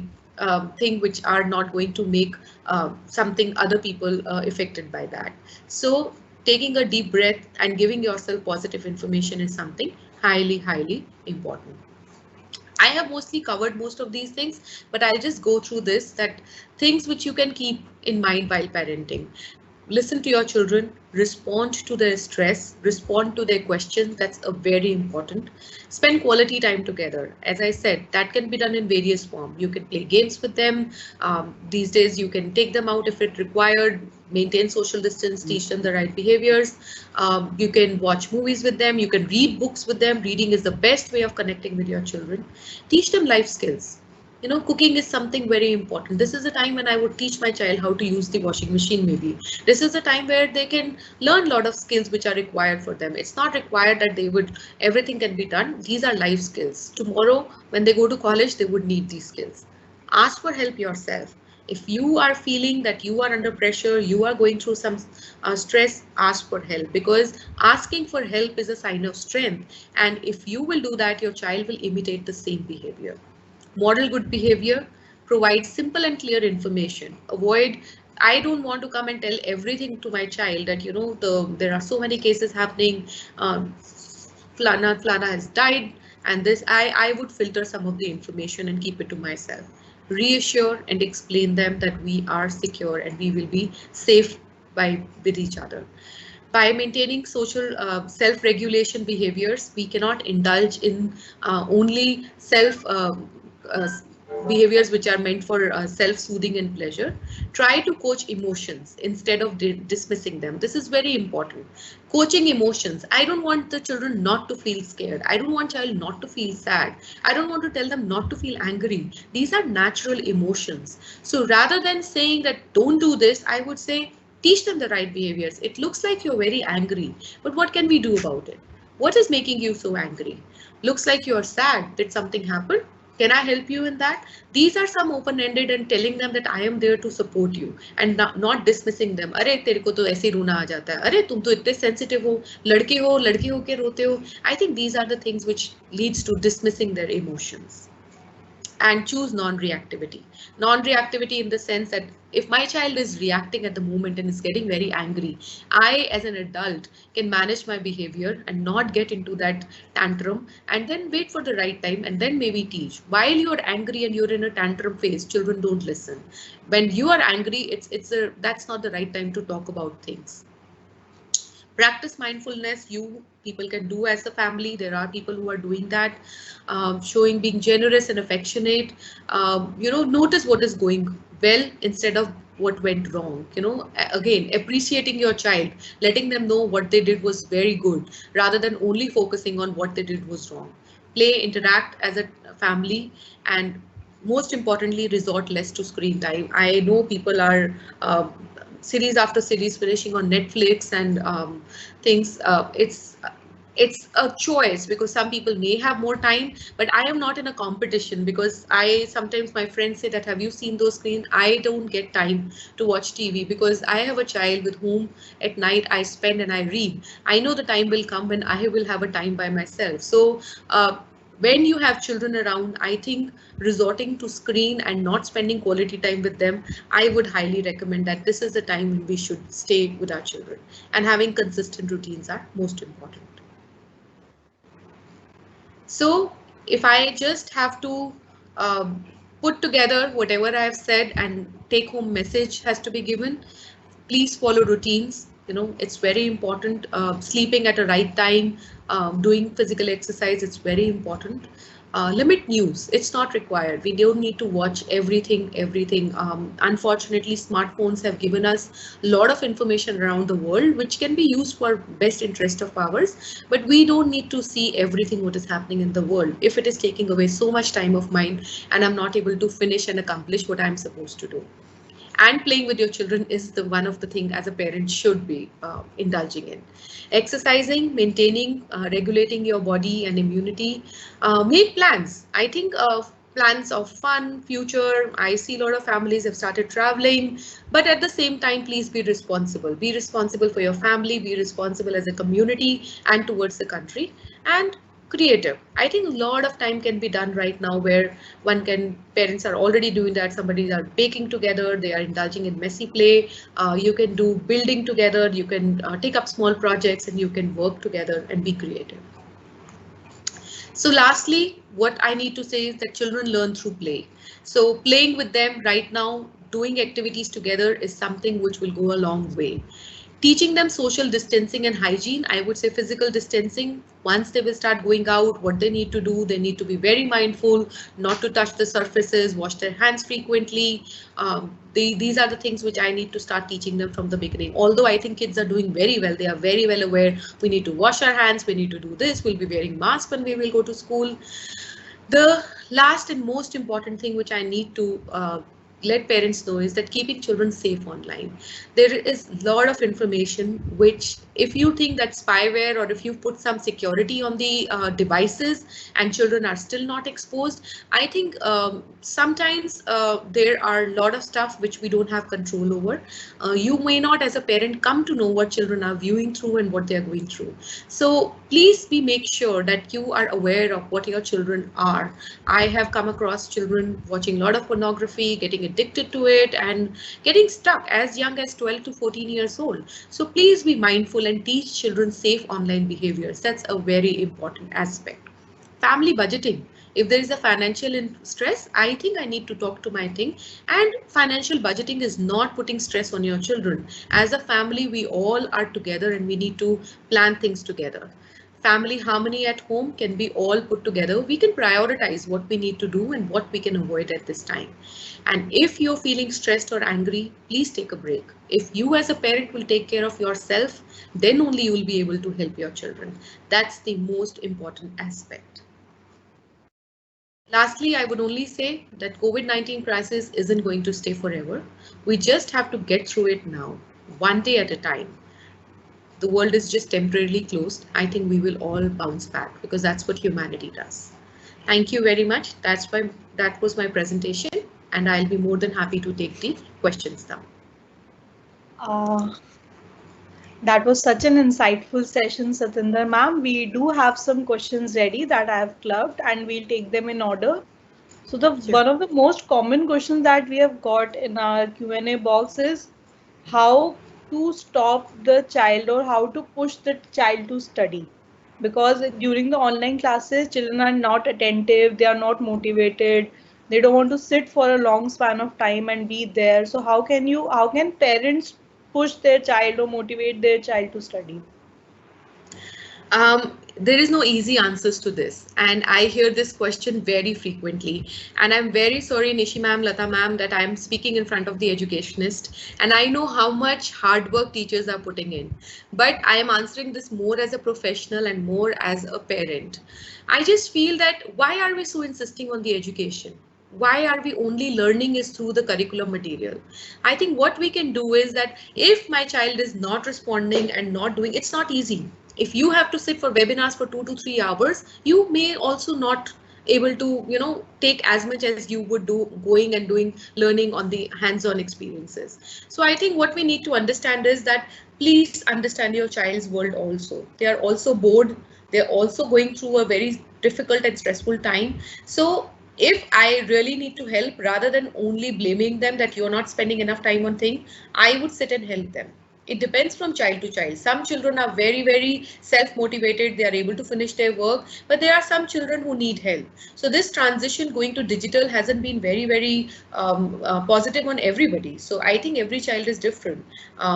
thing which are not going to make something other people affected by that. So taking a deep breath and giving yourself positive information is something highly, highly important. I have mostly covered most of these things, but I'll just go through this, that things which you can keep in mind while parenting. Listen to your children, respond to their stress, respond to their questions. That's a very important. Spend quality time together. As I said, that can be done in various forms. You can play games with them. These days, you can take them out if it required, maintain social distance, teach them the right behaviors. You can watch movies with them. You can read books with them. Reading is the best way of connecting with your children. Teach them life skills. You know, cooking is something very important. This is a time when I would teach my child how to use the washing machine maybe. This is a time where they can learn a lot of skills which are required for them. It's not required that they would, everything can be done. These are life skills. Tomorrow, when they go to college, they would need these skills. Ask for help yourself. If you are feeling that you are under pressure, you are going through some stress, ask for help, because asking for help is a sign of strength. And if you will do that, your child will imitate the same behavior. Model good behavior, provide simple and clear information. Avoid, I don't want to come and tell everything to my child that, there are so many cases happening. Flana has died, and this, I would filter some of the information and keep it to myself. Reassure and explain them that we are secure and we will be safe with each other. By maintaining social self-regulation behaviors, we cannot indulge in only uh, behaviors which are meant for self-soothing and pleasure. Try to coach emotions instead of dismissing them. This is very important. Coaching emotions. I don't want the children not to feel scared. I don't want child not to feel sad. I don't want to tell them not to feel angry. These are natural emotions. So rather than saying that don't do this, I would say teach them the right behaviors. It looks like you're very angry, but what can we do about it? What is making you so angry? Looks like you're sad. Did something happen? Can I help you in that? These are some open-ended, and telling them that I am there to support you and not dismissing them. अरे तेरे को तो ऐसे रोना आ जाता है. अरे तुम तो इतने sensitive हो, लड़के हो के रोते हो. I think these are the things which leads to dismissing their emotions. And choose non-reactivity. Non-reactivity in the sense that if my child is reacting at the moment and is getting very angry, I as an adult can manage my behavior and not get into that tantrum, and then wait for the right time and then maybe teach. While you're angry and you're in a tantrum phase, children don't listen. When you are angry, that's not the right time to talk about things. Practice mindfulness. You people can do as a family. There are people who are doing that, showing being generous and affectionate. Notice what is going well instead of what went wrong. Again, appreciating your child, letting them know what they did was very good, rather than only focusing on what they did was wrong. Play, interact as a family, and most importantly, resort less to screen time. I know people are series after series finishing on Netflix and things. It's a choice, because some people may have more time, but I am not in a competition, because sometimes my friends say that, have you seen those screens? I don't get time to watch TV because I have a child with whom at night I spend and I read. I know the time will come when I will have a time by myself. So when you have children around, I think resorting to screen and not spending quality time with them, I would highly recommend that this is the time when we should stay with our children, and having consistent routines are most important. So if I just have to put together whatever I have said, and take home message has to be given, please follow routines. It's very important. Sleeping at a right time, doing physical exercise, it's very important. Limit news. It's not required. We don't need to watch everything. Unfortunately, smartphones have given us a lot of information around the world, which can be used for best interest of ours, but we don't need to see everything what is happening in the world if it is taking away so much time of mine and I'm not able to finish and accomplish what I'm supposed to do. And playing with your children is one of the things as a parent should be indulging in. Exercising, maintaining, regulating your body and immunity. Make plans. I think plans of fun, future. I see a lot of families have started traveling, but at the same time, please be responsible. Be responsible for your family, be responsible as a community and towards the country. And creative. I think a lot of time can be done right now where parents are already doing that. Somebody are baking together, they are indulging in messy play. You can do building together, you can take up small projects, and you can work together and be creative. So lastly, what I need to say is that children learn through play. So playing with them right now, doing activities together is something which will go a long way. Teaching them social distancing and hygiene, I would say physical distancing. Once they will start going out, what they need to do, they need to be very mindful, not to touch the surfaces, wash their hands frequently. These are the things which I need to start teaching them from the beginning. Although I think kids are doing very well, they are very well aware. We need to wash our hands, we need to do this, we'll be wearing masks when we will go to school. The last and most important thing which I need to let parents know is that keeping children safe online. There is a lot of information which, if you think that spyware or if you put some security on the devices and children are still not exposed, I think sometimes there are a lot of stuff which we don't have control over. You may not as a parent come to know what children are viewing through and what they are going through. So please make sure that you are aware of what your children are. I have come across children watching a lot of pornography, getting addicted to it, and getting stuck as young as 12 to 14 years old. So please be mindful and teach children safe online behaviors. That's a very important aspect. Family budgeting. If there is a financial stress, I think I need to talk to my thing. And financial budgeting is not putting stress on your children. As a family, we all are together and we need to plan things together. Family harmony at home can be all put together. We can prioritize what we need to do and what we can avoid at this time. And if you're feeling stressed or angry, please take a break. If you as a parent will take care of yourself, then only you will be able to help your children. That's the most important aspect. Lastly, I would only say that COVID-19 crisis isn't going to stay forever. We just have to get through it now, one day at a time. The world is just temporarily closed. I think we will all bounce back because that's what humanity does. Thank you very much. That was my presentation, and I'll be more than happy to take the questions now. That was such an insightful session, Satinder ma'am. We do have some questions ready that I have clubbed and we'll take them in order. So one of the most common questions that we have got in our Q&A box is how to stop the child or how to push the child to study. Because during the online classes, children are not attentive, they are not motivated, they don't want to sit for a long span of time and be there. So how can parents push their child or motivate their child to study? There is no easy answers to this, and I hear this question very frequently, and I'm very sorry, Nishi ma'am, Lata ma'am, that I'm speaking in front of the educationist, and I know how much hard work teachers are putting in, but I am answering this more as a professional and more as a parent. I just feel that why are we so insisting on the education? Why are we only learning is through the curriculum material? I think what we can do is that if my child is not responding and not doing, it's not easy. If you have to sit for webinars for 2 to 3 hours, you may also not able to take as much as you would do going and doing learning on the hands-on experiences. So I think what we need to understand is that please understand your child's world also. They are also bored. They're also going through a very difficult and stressful time. So if I really need to help, rather than only blaming them that you're not spending enough time on things, I would sit and help them. It depends from child to child. Some children are very, very self-motivated. They are able to finish their work, but there are some children who need help. So this transition going to digital hasn't been very, very positive on everybody. So I think every child is different.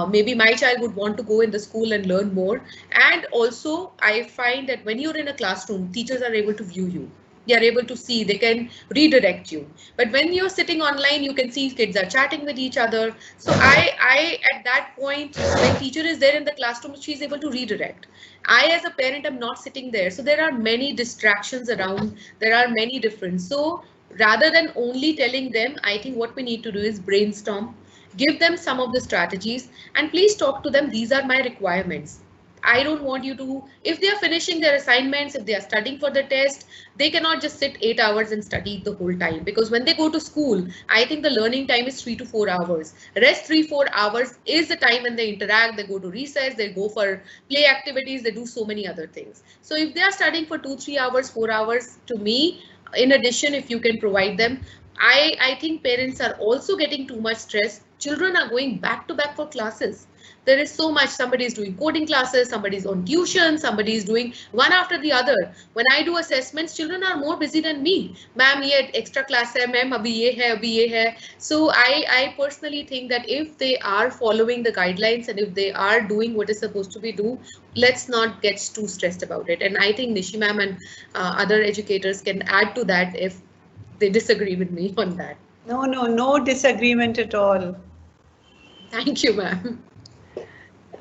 Maybe my child would want to go in the school and learn more. And also I find that when you're in a classroom, teachers are able to view you. They are able to see, they can redirect you. But when you're sitting online, you can see kids are chatting with each other. So I at that point, when teacher is there in the classroom, she's able to redirect. I as a parent am not sitting there. So there are many distractions around. There are many different. So rather than only telling them, I think what we need to do is brainstorm, give them some of the strategies, and please talk to them. These are my requirements. I don't want you to, if they are finishing their assignments, if they are studying for the test, they cannot just sit 8 hours and study the whole time, because when they go to school, I think the learning time is 3 to 4 hours. Rest 3-4 hours is the time when they interact, they go to recess, they go for play activities, they do so many other things. So if they are studying for 2-3 hours, 4 hours, to me, in addition, if you can provide them, I think parents are also getting too much stress. Children are going back to back for classes. There is so much. Somebody is doing coding classes, somebody is on tuition, somebody is doing one after the other. When I do assessments, children are more busy than me. Ma'am, ye extra class hai, ma'am, abhi ye hai, abhi ye hai. So I personally think that if they are following the guidelines and if they are doing what is supposed to be do, let's not get too stressed about it. And I think Nishi ma'am and other educators can add to that if they disagree with me on that. No disagreement at all. Thank you, ma'am.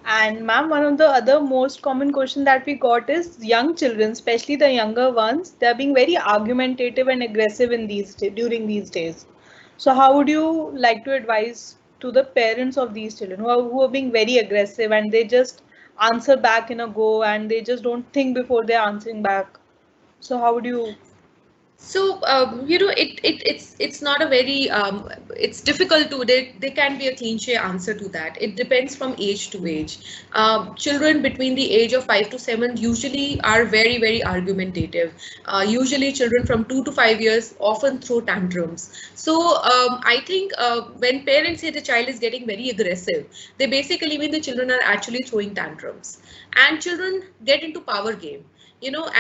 And ma'am, one of the other most common question that we got is young children, especially the younger ones, they're being very argumentative and aggressive in during these days. So how would you like to advise to the parents of these children who are being very aggressive and they just answer back in a go and they just don't think before they're answering back? So how would you? So it's not a very it's difficult to they can be a cliche answer to that. It depends from age to age. Children between the age of 5 to 7 usually are very argumentative. Usually children from 2 to 5 years often throw tantrums. So I think when parents say the child is getting very aggressive, they basically mean the children are actually throwing tantrums, and children get into power game.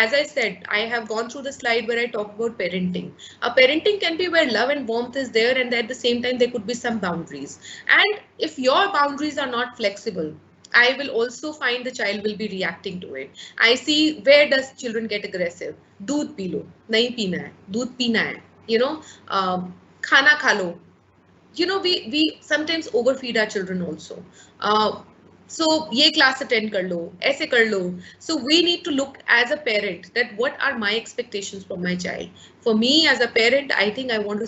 As I said, I have gone through the slide where I talk about parenting. A parenting can be where love and warmth is there, and at the same time, there could be some boundaries. And if your boundaries are not flexible, I will also find the child will be reacting to it. I see where does children get aggressive. Doodh pee lo, nahi peena hai, doodh peena hai. Khana kha lo. We sometimes overfeed our children also. So ये class attend कर लो, ऐसे कर लो. So we need to look as a parent that what are my expectations from my child. For me as a parent, I think I want to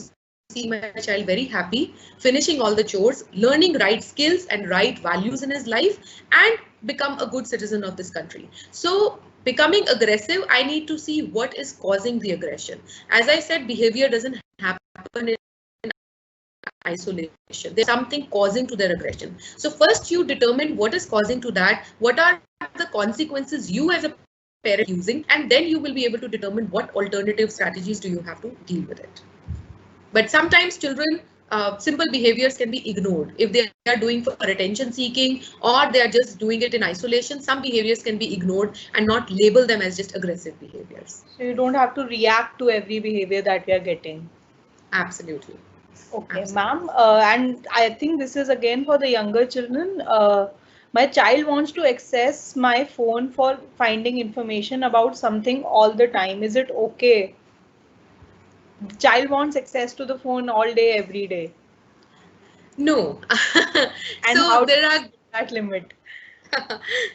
see my child very happy, finishing all the chores, learning right skills and right values in his life, and become a good citizen of this country. So becoming aggressive, I need to see what is causing the aggression. As I said, behavior doesn't happen in isolation. There's something causing to their aggression. So first you determine what is causing to that, what are the consequences you as a parent using, and then you will be able to determine what alternative strategies do you have to deal with it. But sometimes children, simple behaviors can be ignored. If they are doing for attention seeking or they are just doing it in isolation, some behaviors can be ignored and not label them as just aggressive behaviors. So you don't have to react to every behavior that we are getting. Absolutely. Okay, ma'am. And I think this is again for the younger children. My child wants to access my phone for finding information about something all the time. Is it okay? The child wants access to the phone all day, every day. No. And so how there are that limit?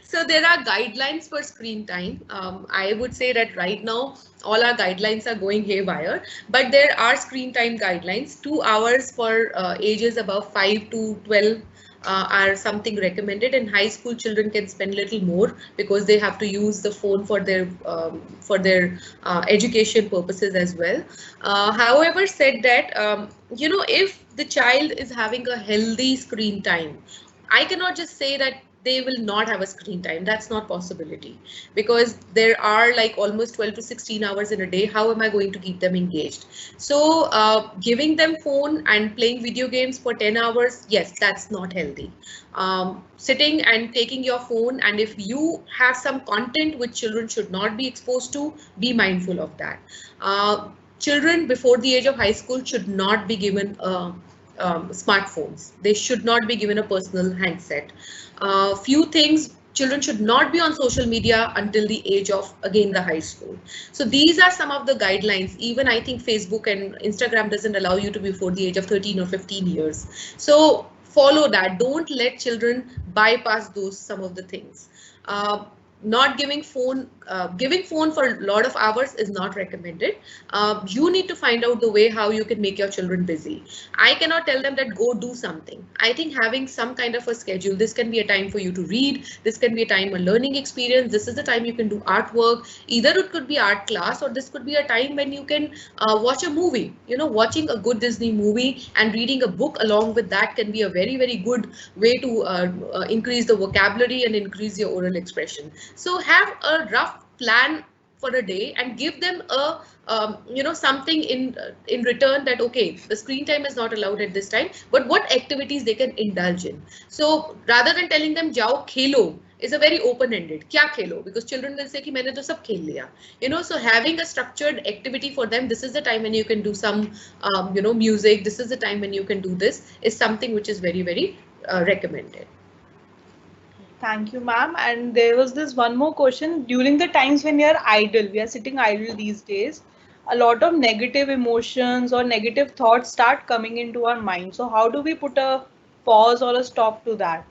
So there are guidelines for screen time. I would say that right now all our guidelines are going haywire, but there are screen time guidelines. 2 hours for ages above 5 to 12 are something recommended, and high school children can spend little more because they have to use the phone for their education purposes as well. However, said that if the child is having a healthy screen time, I cannot just say that they will not have a screen time. That's not possibility, because there are like almost 12 to 16 hours in a day. How am I going to keep them engaged? So giving them phone and playing video games for 10 hours, yes, that's not healthy. Sitting and taking your phone, and if you have some content which children should not be exposed to, be mindful of that. Children before the age of high school should not be given smartphones. They should not be given a personal handset. Few things, children should not be on social media until the age of, again, the high school. So these are some of the guidelines. Even I think Facebook and Instagram doesn't allow you to be before the age of 13 or 15 years. So follow that. Don't let children bypass some of the things. Not giving phone for a lot of hours is not recommended. You need to find out the way how you can make your children busy. I cannot tell them that go do something. I think having some kind of a schedule, this can be a time for you to read, this can be a time, a learning experience, this is the time you can do artwork. Either it could be art class, or this could be a time when you can watch a movie. Watching a good Disney movie and reading a book along with that can be a very good way to increase the vocabulary and increase your oral expression. So have a rough plan for a day and give them a something in return, that okay, the screen time is not allowed at this time, but what activities they can indulge in. So rather than telling them jao khelo is a very open-ended, kya khelo, because children will say ki maine to sab khel liya. So having a structured activity for them, this is the time when you can do some music, this is the time when you can do this, is something which is very recommended. Thank you, ma'am. And there was this one more question. During the times when we are idle, we are sitting idle these days, a lot of negative emotions or negative thoughts start coming into our mind. So how do we put a pause or a stop to that?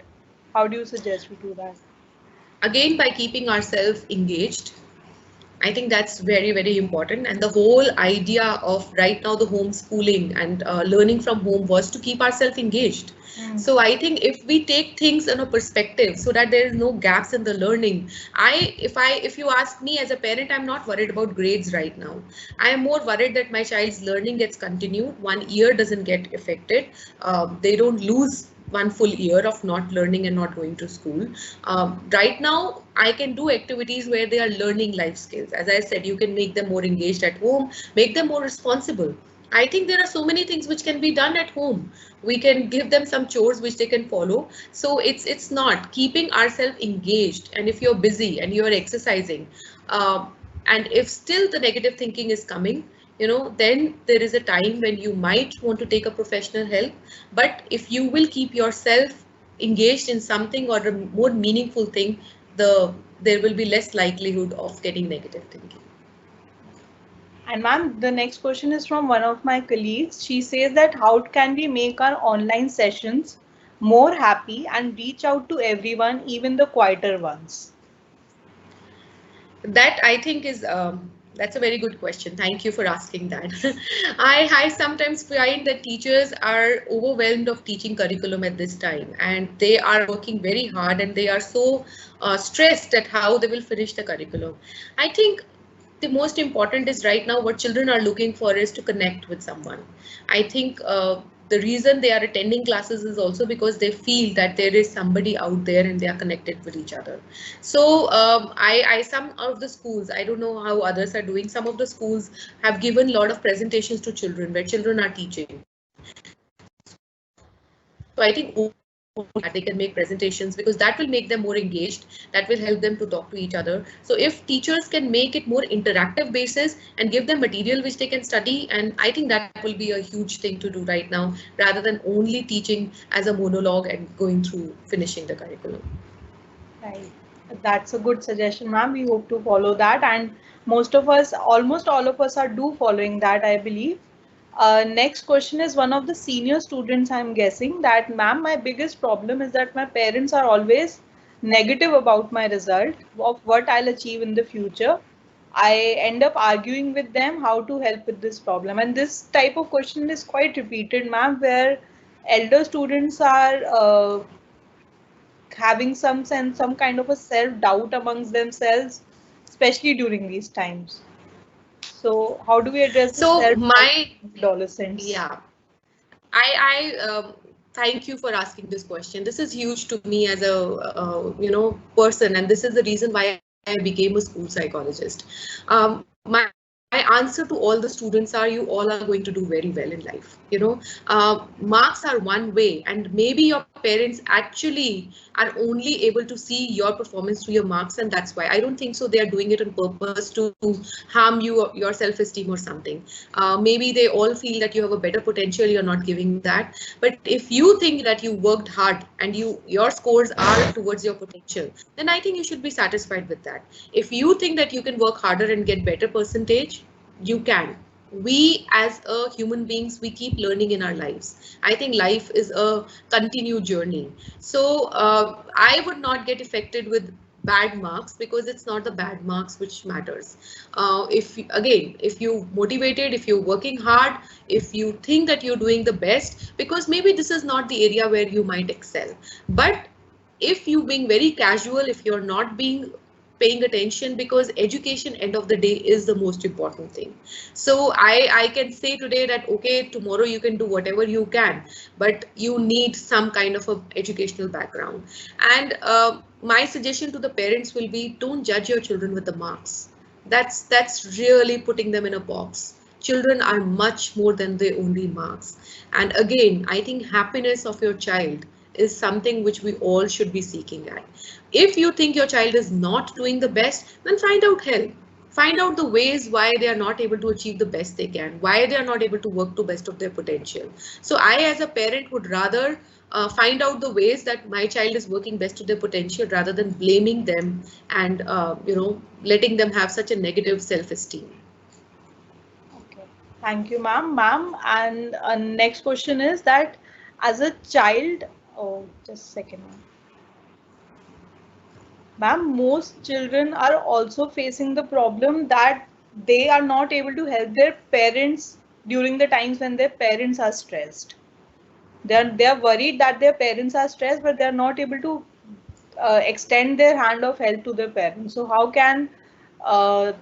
How do you suggest we do that? Again, by keeping ourselves engaged. I think that's very, very important. And the whole idea of right now the homeschooling and learning from home was to keep ourselves engaged. So I think if we take things in a perspective so that there is no gaps in the learning, if you ask me as a parent, I'm not worried about grades right now. I am more worried that my child's learning gets continued. 1 year doesn't get affected. They don't lose 1 full year of not learning and not going to school. Right now, I can do activities where they are learning life skills. As I said, you can make them more engaged at home, make them more responsible. I think there are so many things which can be done at home. We can give them some chores which they can follow. So it's not keeping ourselves engaged. And if you're busy and you're exercising, and if still the negative thinking is coming, then there is a time when you might want to take a professional help. But if you will keep yourself engaged in something or a more meaningful thing, there will be less likelihood of getting negative thinking. And ma'am, the next question is from one of my colleagues. She says that how can we make our online sessions more happy and reach out to everyone, even the quieter ones? That I think is that's a very good question. Thank you for asking that. I sometimes find that teachers are overwhelmed of teaching curriculum at this time, and they are working very hard, and they are so stressed at how they will finish the curriculum. I think the most important is right now what children are looking for is to connect with someone. I think the reason they are attending classes is also because they feel that there is somebody out there and they are connected with each other. So some of the schools, I don't know how others are doing, some of the schools have given a lot of presentations to children where children are teaching. So I think that they can make presentations because that will make them more engaged, that will help them to talk to each other. So if teachers can make it more interactive basis and give them material which they can study, and I think that will be a huge thing to do right now rather than only teaching as a monologue and going through finishing the curriculum. Right. That's a good suggestion, ma'am. We hope to follow that, and most of us, almost all of us, are following that, I believe. Next question is one of the senior students. I'm guessing that, ma'am, my biggest problem is that my parents are always negative about my result of what I'll achieve in the future. I end up arguing with them how to help with this problem. And this type of question is quite repeated, ma'am, where elder students are having some kind of a self-doubt amongst themselves, especially during these times. So how do we address the self-doubt in adolescents? Yeah, I thank you for asking this question. This is huge to me as a person, and this is the reason why I became a school psychologist. My answer to all the students are, you all are going to do very well in life. Marks are one way, and maybe your parents actually are only able to see your performance through your marks, and that's why I don't think so they are doing it on purpose to harm your self-esteem or something. Maybe they all feel that you have a better potential, you're not giving that. But if you think that you worked hard and your scores are towards your potential, then I think you should be satisfied with that. If you think that you can work harder and get better percentage, you can. We as a human beings, we keep learning in our lives. I think life is a continued journey. So I would not get affected with bad marks, because it's not the bad marks which matters. If you motivated, if you're working hard, if you think that you're doing the best, because maybe this is not the area where you might excel. But if you being very casual, if you're not paying attention, because education end of the day is the most important thing. So I can say today that okay, tomorrow you can do whatever you can, but you need some kind of a educational background. And my suggestion to the parents will be, don't judge your children with the marks. That's really putting them in a box. Children are much more than their only marks. And again, I think happiness of your child is something which we all should be seeking at. If you think your child is not doing the best, then find out help. Find out the ways why they are not able to achieve the best they can, why they are not able to work to best of their potential. So I as a parent would rather find out the ways that my child is working best to their potential rather than blaming them and letting them have such a negative self-esteem. Okay, thank you, ma'am. And next question is that as a child, oh, just a second, ma'am. Ma'am, most children are also facing the problem that they are not able to help their parents during the times when their parents are stressed. They are worried that their parents are stressed, but they are not able to extend their hand of help to their parents. So how can uh,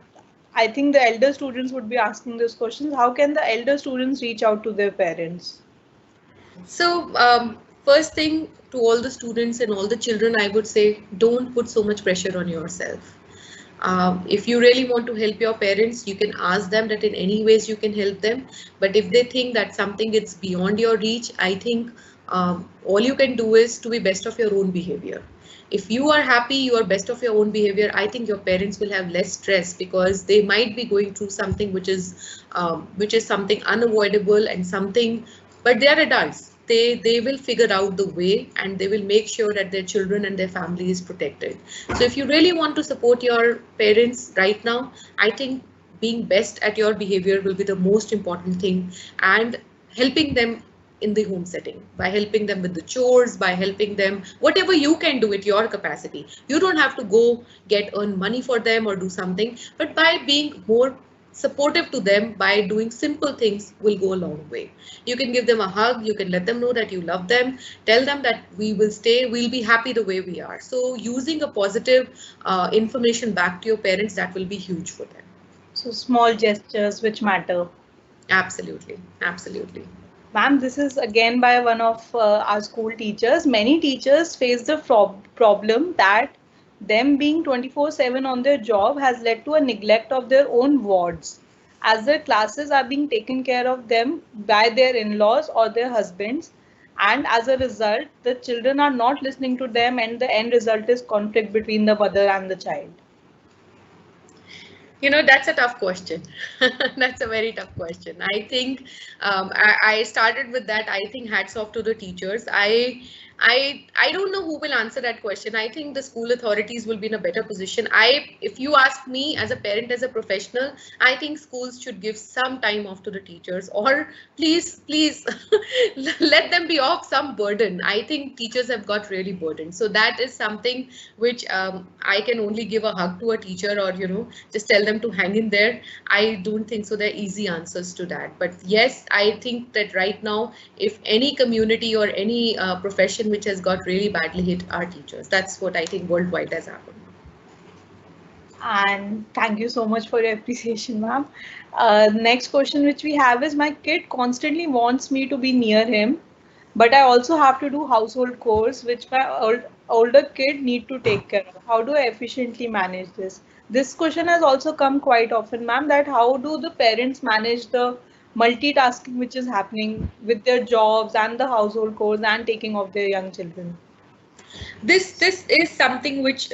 I think the elder students would be asking those questions. How can the elder students reach out to their parents? So, first thing to all the students and all the children, I would say, don't put so much pressure on yourself. If you really want to help your parents, you can ask them that in any ways you can help them. But if they think that something is beyond your reach, I think all you can do is to be best of your own behavior. If you are happy, you are best of your own behavior, I think your parents will have less stress because they might be going through something which is something unavoidable and something, but they are adults. They will figure out the way and they will make sure that their children and their family is protected. So if you really want to support your parents right now, I think being best at your behavior will be the most important thing, and helping them in the home setting by helping them with the chores, by helping them whatever you can do at your capacity. You don't have to go earn money for them or do something, but by being more supportive to them by doing simple things will go a long way. You can give them a hug, you can let them know that you love them, tell them that we will stay, we'll be happy the way we are. So using a positive information back to your parents, that will be huge for them. So small gestures which matter. Absolutely, absolutely. Ma'am, this is again by one of our school teachers. Many teachers face the problem that them being 24/7 on their job has led to a neglect of their own wards, as their classes are being taken care of them by their in-laws or their husbands, and as a result, the children are not listening to them, and the end result is conflict between the mother and the child. You know, that's a tough question. That's a very tough question. I think I started with that. I think hats off to the teachers. I don't know who will answer that question. I think the school authorities will be in a better position. If you ask me as a parent, as a professional, I think schools should give some time off to the teachers, or please let them be off some burden. I think teachers have got really burdened. So that is something which I can only give a hug to a teacher, or just tell them to hang in there. I don't think so. There are easy answers to that. But yes, I think that right now, if any community or any profession which has got really badly hit, are teachers. That's what I think worldwide has happened. And thank you so much for your appreciation, ma'am. Next question which we have is, my kid constantly wants me to be near him, but I also have to do household chores which my older kid need to take care of. How do I efficiently manage this? This question has also come quite often, ma'am, that how do the parents manage the multitasking which is happening with their jobs and the household chores and taking of their young children? This is something which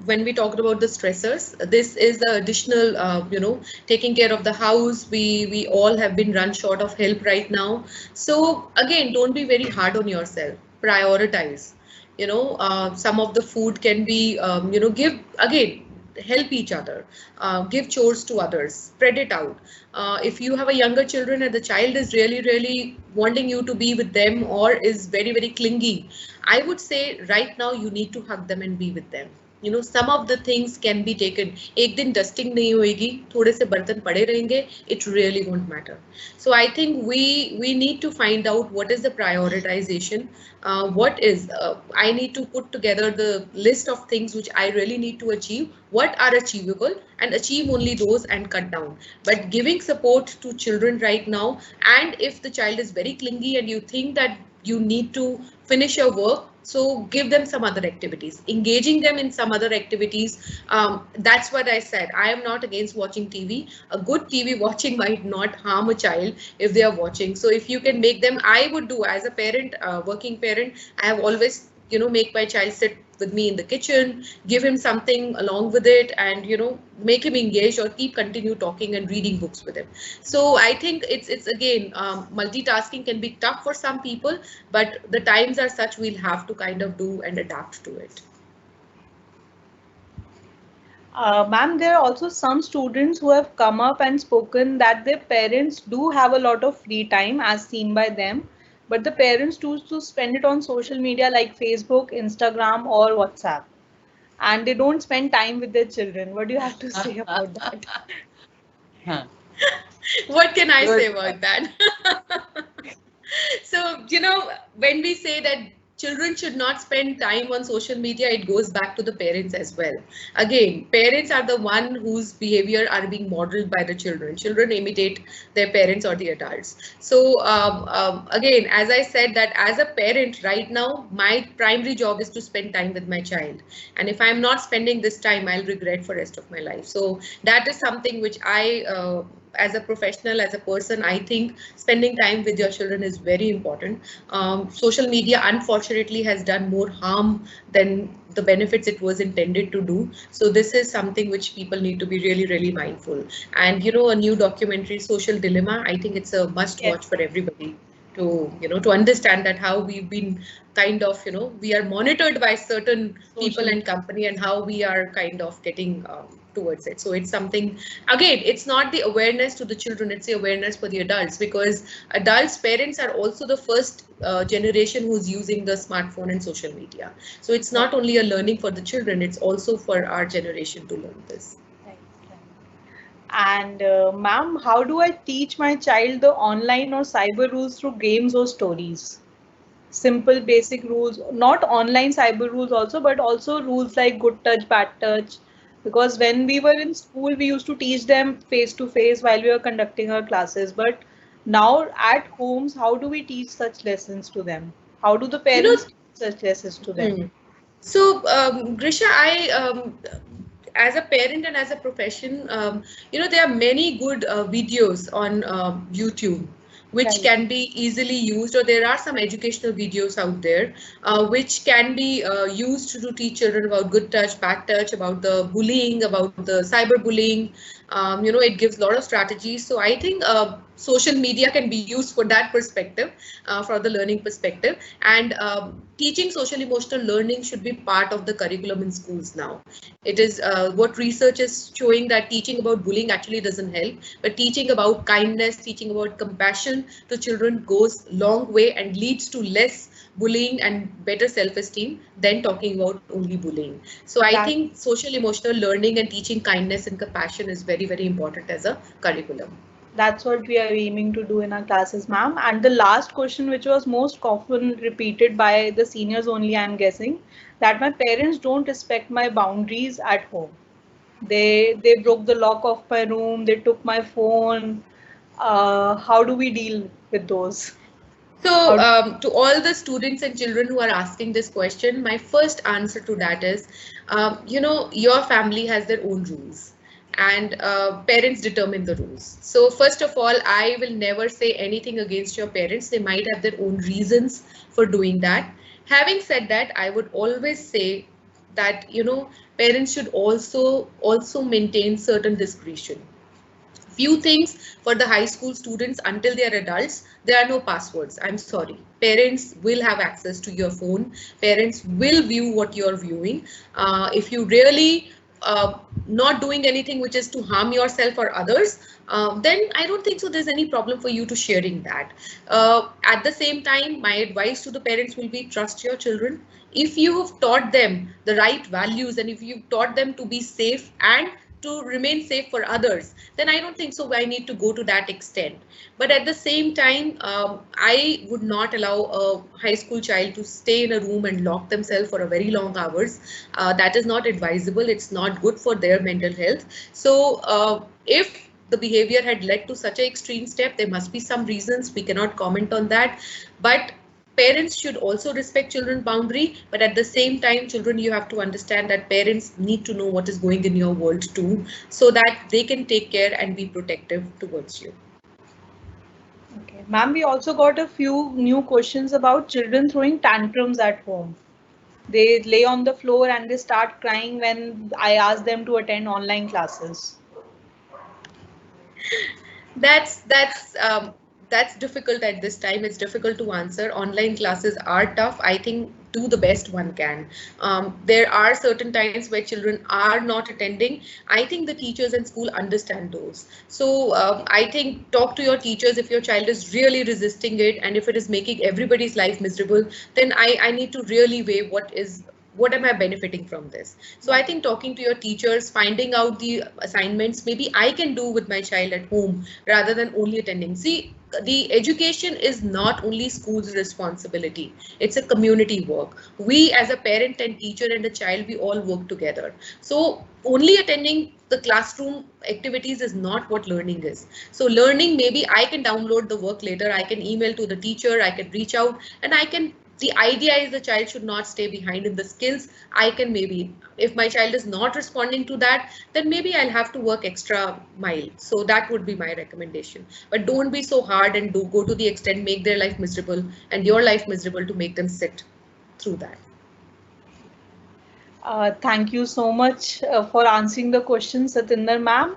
when we talked about the stressors, this is the additional taking care of the house. We all have been run short of help right now. So again, don't be very hard on yourself. Prioritize. Some of the food can be give again, help each other, give chores to others, spread it out. If you have a younger children and the child is really wanting you to be with them or is very clingy, I would say right now you need to hug them and be with them. Some of the things can be taken. एक दिन dusting नहीं होएगी, थोड़े से बर्तन पड़े रहेंगे, it really won't matter. So I think we need to find out what is the prioritization. I need to put together the list of things which I really need to achieve, what are achievable, and achieve only those and cut down. But giving support to children right now, and if the child is very clingy and you think that you need to finish your work, so give them some other activities, engaging them in some other activities. That's what I said. I am not against watching TV. A good TV watching might not harm a child if they are watching. So if you can make them, I would do as a parent, working parent, I have always, make my child sit with me in the kitchen, give him something along with it, and make him engaged or continue talking and reading books with him. So I think it's again, multitasking can be tough for some people, but the times are such we'll have to kind of do and adapt to it. Ma'am, there are also some students who have come up and spoken that their parents do have a lot of free time as seen by them, but the parents choose to spend it on social media like Facebook, Instagram, or WhatsApp. and they don't spend time with their children. What do you have to say about that? What can I Good. say about that? So, you know, when we say that children should not spend time on social media, it goes back to the parents as well. Again, parents are the one whose behavior are being modeled by the children. Children imitate their parents or the adults. So again, as I said, that as a parent right now, my primary job is to spend time with my child. And if I'm not spending this time, I'll regret for the rest of my life. So that is something which as a professional, as a person, I think spending time with your children is very important. Social media, unfortunately, has done more harm than the benefits it was intended to do. So this is something which people need to be really, really mindful. And, you know, a new documentary, Social Dilemma, I think it's a must watch for everybody to, you know, to understand that how we've been kind of, you know, we are monitored by certain people and company and how we are kind of getting towards it. So it's something, again, it's not the awareness to the children, it's the awareness for the adults, because adults, parents are also the first generation who's using the smartphone and social media. So it's not only a learning for the children, it's also for our generation to learn this. And ma'am, how do I teach my child the online or cyber rules through games or stories? Simple basic rules, not online cyber rules also, but also rules like good touch, bad touch. Because when we were in school, we used to teach them face to face while we were conducting our classes. But now at homes, how do we teach such lessons to them? How do the parents teach such lessons to them? So, Grisha, as a parent and as a profession, you know, there are many good videos on YouTube which can be easily used, or there are some educational videos out there which can be used to teach children about good touch, bad touch, about the bullying, about the cyberbullying. You know, it gives a lot of strategies. So I think social media can be used for that perspective, for the learning perspective. And teaching social emotional learning should be part of the curriculum in schools now. It is what research is showing, that teaching about bullying actually doesn't help, but teaching about kindness, teaching about compassion to children goes long way and leads to less bullying and better self-esteem than talking about only bullying. So I think social emotional learning and teaching kindness and compassion is very, very important as a curriculum. That's what we are aiming to do in our classes, ma'am. And the last question, which was most often repeated by the seniors only, I'm guessing, that my parents don't respect my boundaries at home. They broke the lock of my room, they took my phone. How do we deal with those? So to all the students and children who are asking this question, my first answer to that is, you know, your family has their own rules, and parents determine the rules. So first of all, I will never say anything against your parents. They might have their own reasons for doing that. Having said that, I would always say that, you know, parents should also maintain certain discretion. Few things for the high school students, until they are adults, there are no passwords. I'm sorry. Parents will have access to your phone. Parents will view what you're viewing. If you really not doing anything which is to harm yourself or others, then I don't think so there's any problem for you to sharing that. At the same time, my advice to the parents will be, trust your children. If you have taught them the right values, and if you've taught them to be safe and to remain safe for others, then I don't think so I need to go to that extent. But at the same time, I would not allow a high school child to stay in a room and lock themselves for a very long hours. That is not advisable. It's not good for their mental health. So if the behavior had led to such an extreme step, there must be some reasons. We cannot comment on that. But parents should also respect children's boundary, but at the same time, children, you have to understand that parents need to know what is going in your world too, so that they can take care and be protective towards you. Okay, ma'am, we also got a few new questions about children throwing tantrums at home. They lay on the floor and they start crying when I ask them to attend online classes. That's difficult at this time. It's difficult to answer. Online classes are tough. I think do the best one can. There are certain times where children are not attending. I think the teachers and school understand those. So I think talk to your teachers if your child is really resisting it, and if it is making everybody's life miserable, then I need to really weigh what am I benefiting from this? So I think talking to your teachers, finding out the assignments maybe I can do with my child at home rather than only attending. See, the education is not only school's responsibility, it's a community work. We as a parent and teacher and a child, we all work together. So only attending the classroom activities is not what learning is. So learning, maybe I can download the work later, I can email to the teacher, I can reach out, and I can, the idea is the child should not stay behind in the skills. I can maybe, if my child is not responding to that, then maybe I'll have to work extra mile. So that would be my recommendation. But don't be so hard and do go to the extent, make their life miserable and your life miserable to make them sit through that. Thank you so much for answering the question, Satinder ma'am.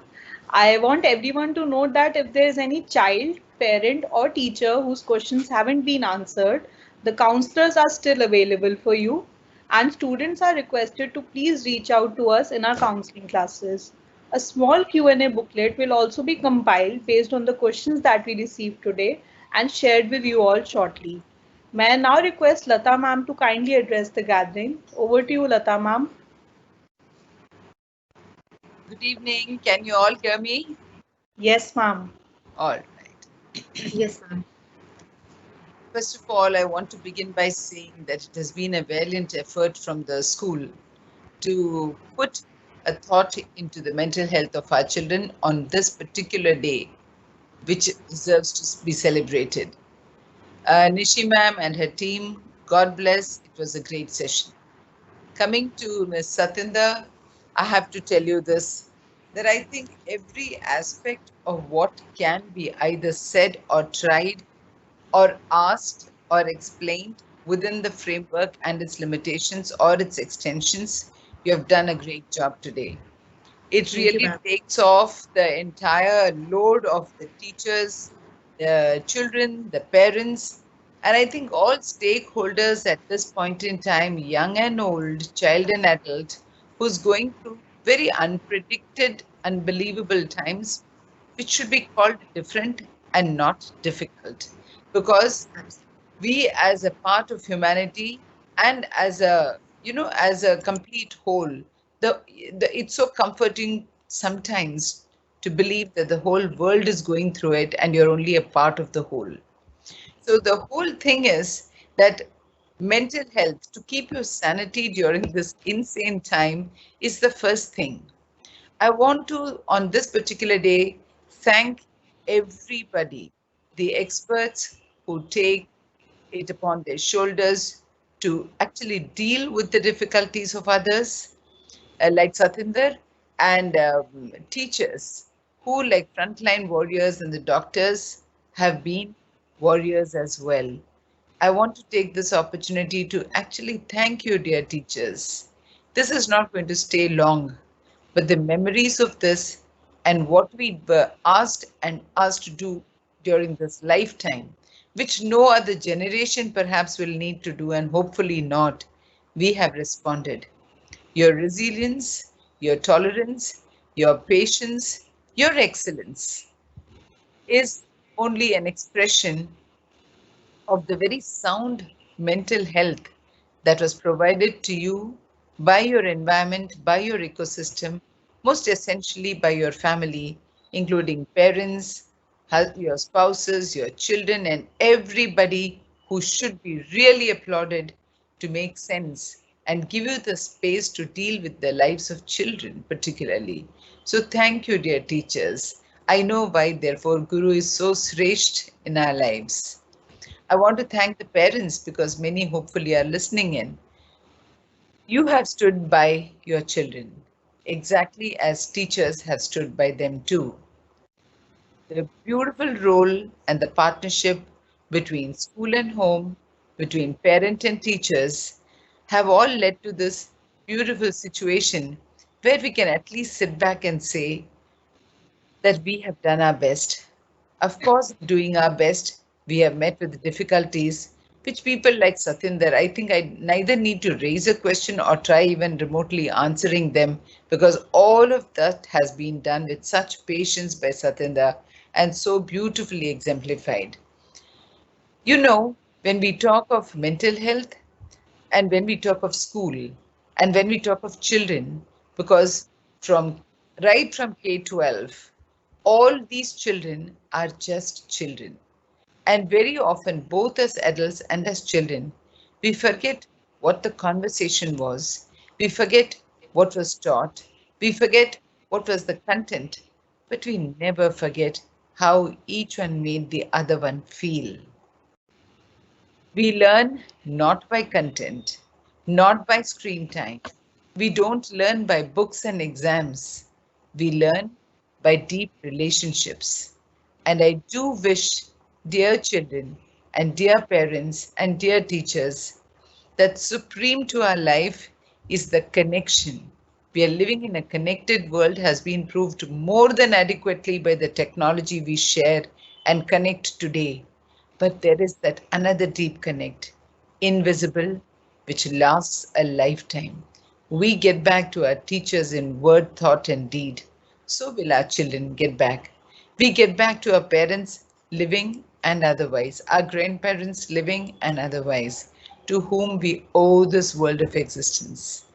I want everyone to know that if there is any child, parent or teacher whose questions haven't been answered, the counselors are still available for you, and students are requested to please reach out to us in our counseling classes. A small Q&A booklet will also be compiled based on the questions that we received today and shared with you all shortly. May I now request Lata ma'am to kindly address the gathering. Over to you, Lata ma'am. Good evening. Can you all hear me? Yes, ma'am. All right. Yes, ma'am. First of all, I want to begin by saying that it has been a valiant effort from the school to put a thought into the mental health of our children on this particular day, which deserves to be celebrated. Nishi ma'am and her team, God bless, it was a great session. Coming to Ms. Satinder, I have to tell you this, that I think every aspect of what can be either said or tried or asked or explained within the framework and its limitations or its extensions, you have done a great job today. It really takes off the entire load of the teachers, the children, the parents, and I think all stakeholders at this point in time, young and old, child and adult, who's going through very unpredicted, unbelievable times, which should be called different and not difficult. Because we as a part of humanity and as a, as a complete whole, it's so comforting sometimes to believe that the whole world is going through it and you're only a part of the whole. So the whole thing is that mental health, to keep your sanity during this insane time, is the first thing. I want to, on this particular day, thank everybody, the experts who take it upon their shoulders to actually deal with the difficulties of others, like Satinder, and teachers who, like frontline warriors and the doctors, have been warriors as well. I want to take this opportunity to actually thank you, dear teachers. This is not going to stay long, but the memories of this and what we were asked to do during this lifetime, which no other generation perhaps will need to do, and hopefully not, we have responded. Your resilience, your tolerance, your patience, your excellence is only an expression of the very sound mental health that was provided to you by your environment, by your ecosystem, most essentially by your family, including parents, your spouses, your children, and everybody who should be really applauded to make sense and give you the space to deal with the lives of children, particularly. So thank you, dear teachers. I know why, therefore, Guru is so shrestha in our lives. I want to thank the parents because many hopefully are listening in. You have stood by your children exactly as teachers have stood by them too. The beautiful role and the partnership between school and home, between parent and teachers, have all led to this beautiful situation where we can at least sit back and say that we have done our best. Of course, doing our best, we have met with difficulties, which people like Satinder, I think I neither need to raise a question or try even remotely answering them, because all of that has been done with such patience by Satinder and so beautifully exemplified. You know, when we talk of mental health and when we talk of school, And when we talk of children, because right from K-12, all these children are just children. And very often, both as adults and as children, we forget what the conversation was. We forget what was taught. We forget what was the content, but we never forget how each one made the other one feel. We learn not by content, not by screen time. We don't learn by books and exams. We learn by deep relationships. And I do wish, dear children and dear parents and dear teachers, that supreme to our life is the connection. We are living in a connected world has been proved more than adequately by the technology we share and connect today. But there is that another deep connect, invisible, which lasts a lifetime. We get back to our teachers in word, thought, and deed. So will our children get back. We get back to our parents living and otherwise, our grandparents living and otherwise, to whom we owe this world of existence.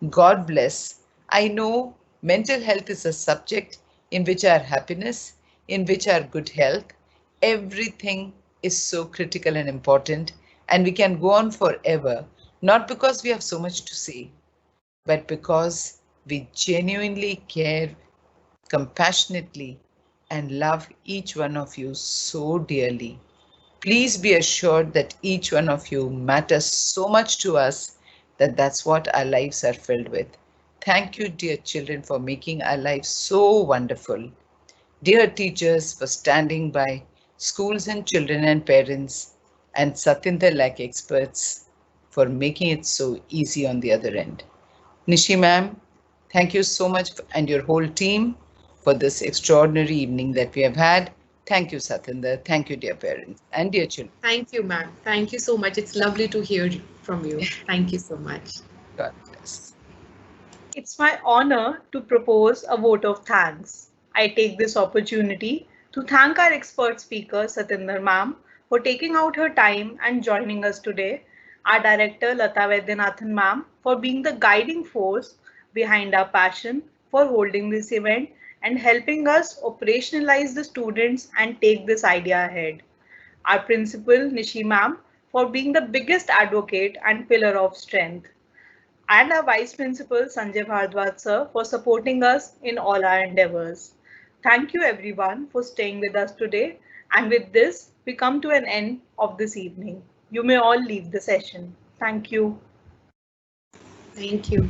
God bless. I know mental health is a subject in which our happiness, in which our good health, everything is so critical and important, and we can go on forever, not because we have so much to say, but because we genuinely care compassionately and love each one of you so dearly. Please be assured that each one of you matters so much to us that that's what our lives are filled with. Thank you, dear children, for making our lives so wonderful. Dear teachers, for standing by schools and children and parents, and Satinder like experts for making it so easy on the other end. Nishi ma'am, thank you so much and your whole team for this extraordinary evening that we have had. Thank you, Satinder. Thank you, dear parents and dear children. Thank you, ma'am. Thank you so much. It's lovely to hear from you. Thank you so much. God bless. It's my honor to propose a vote of thanks. I take this opportunity to thank our expert speaker, Satinder ma'am, for taking out her time and joining us today, our director, Lata Vaidyanathan ma'am, for being the guiding force behind our passion for holding this event and helping us operationalize the students and take this idea ahead. Our principal, Nishi ma'am, for being the biggest advocate and pillar of strength, and our Vice Principal Sanjay Bhardwaj sir for supporting us in all our endeavors. Thank you everyone for staying with us today, and with this we come to an end of this evening. You may all leave the session. Thank you. Thank you.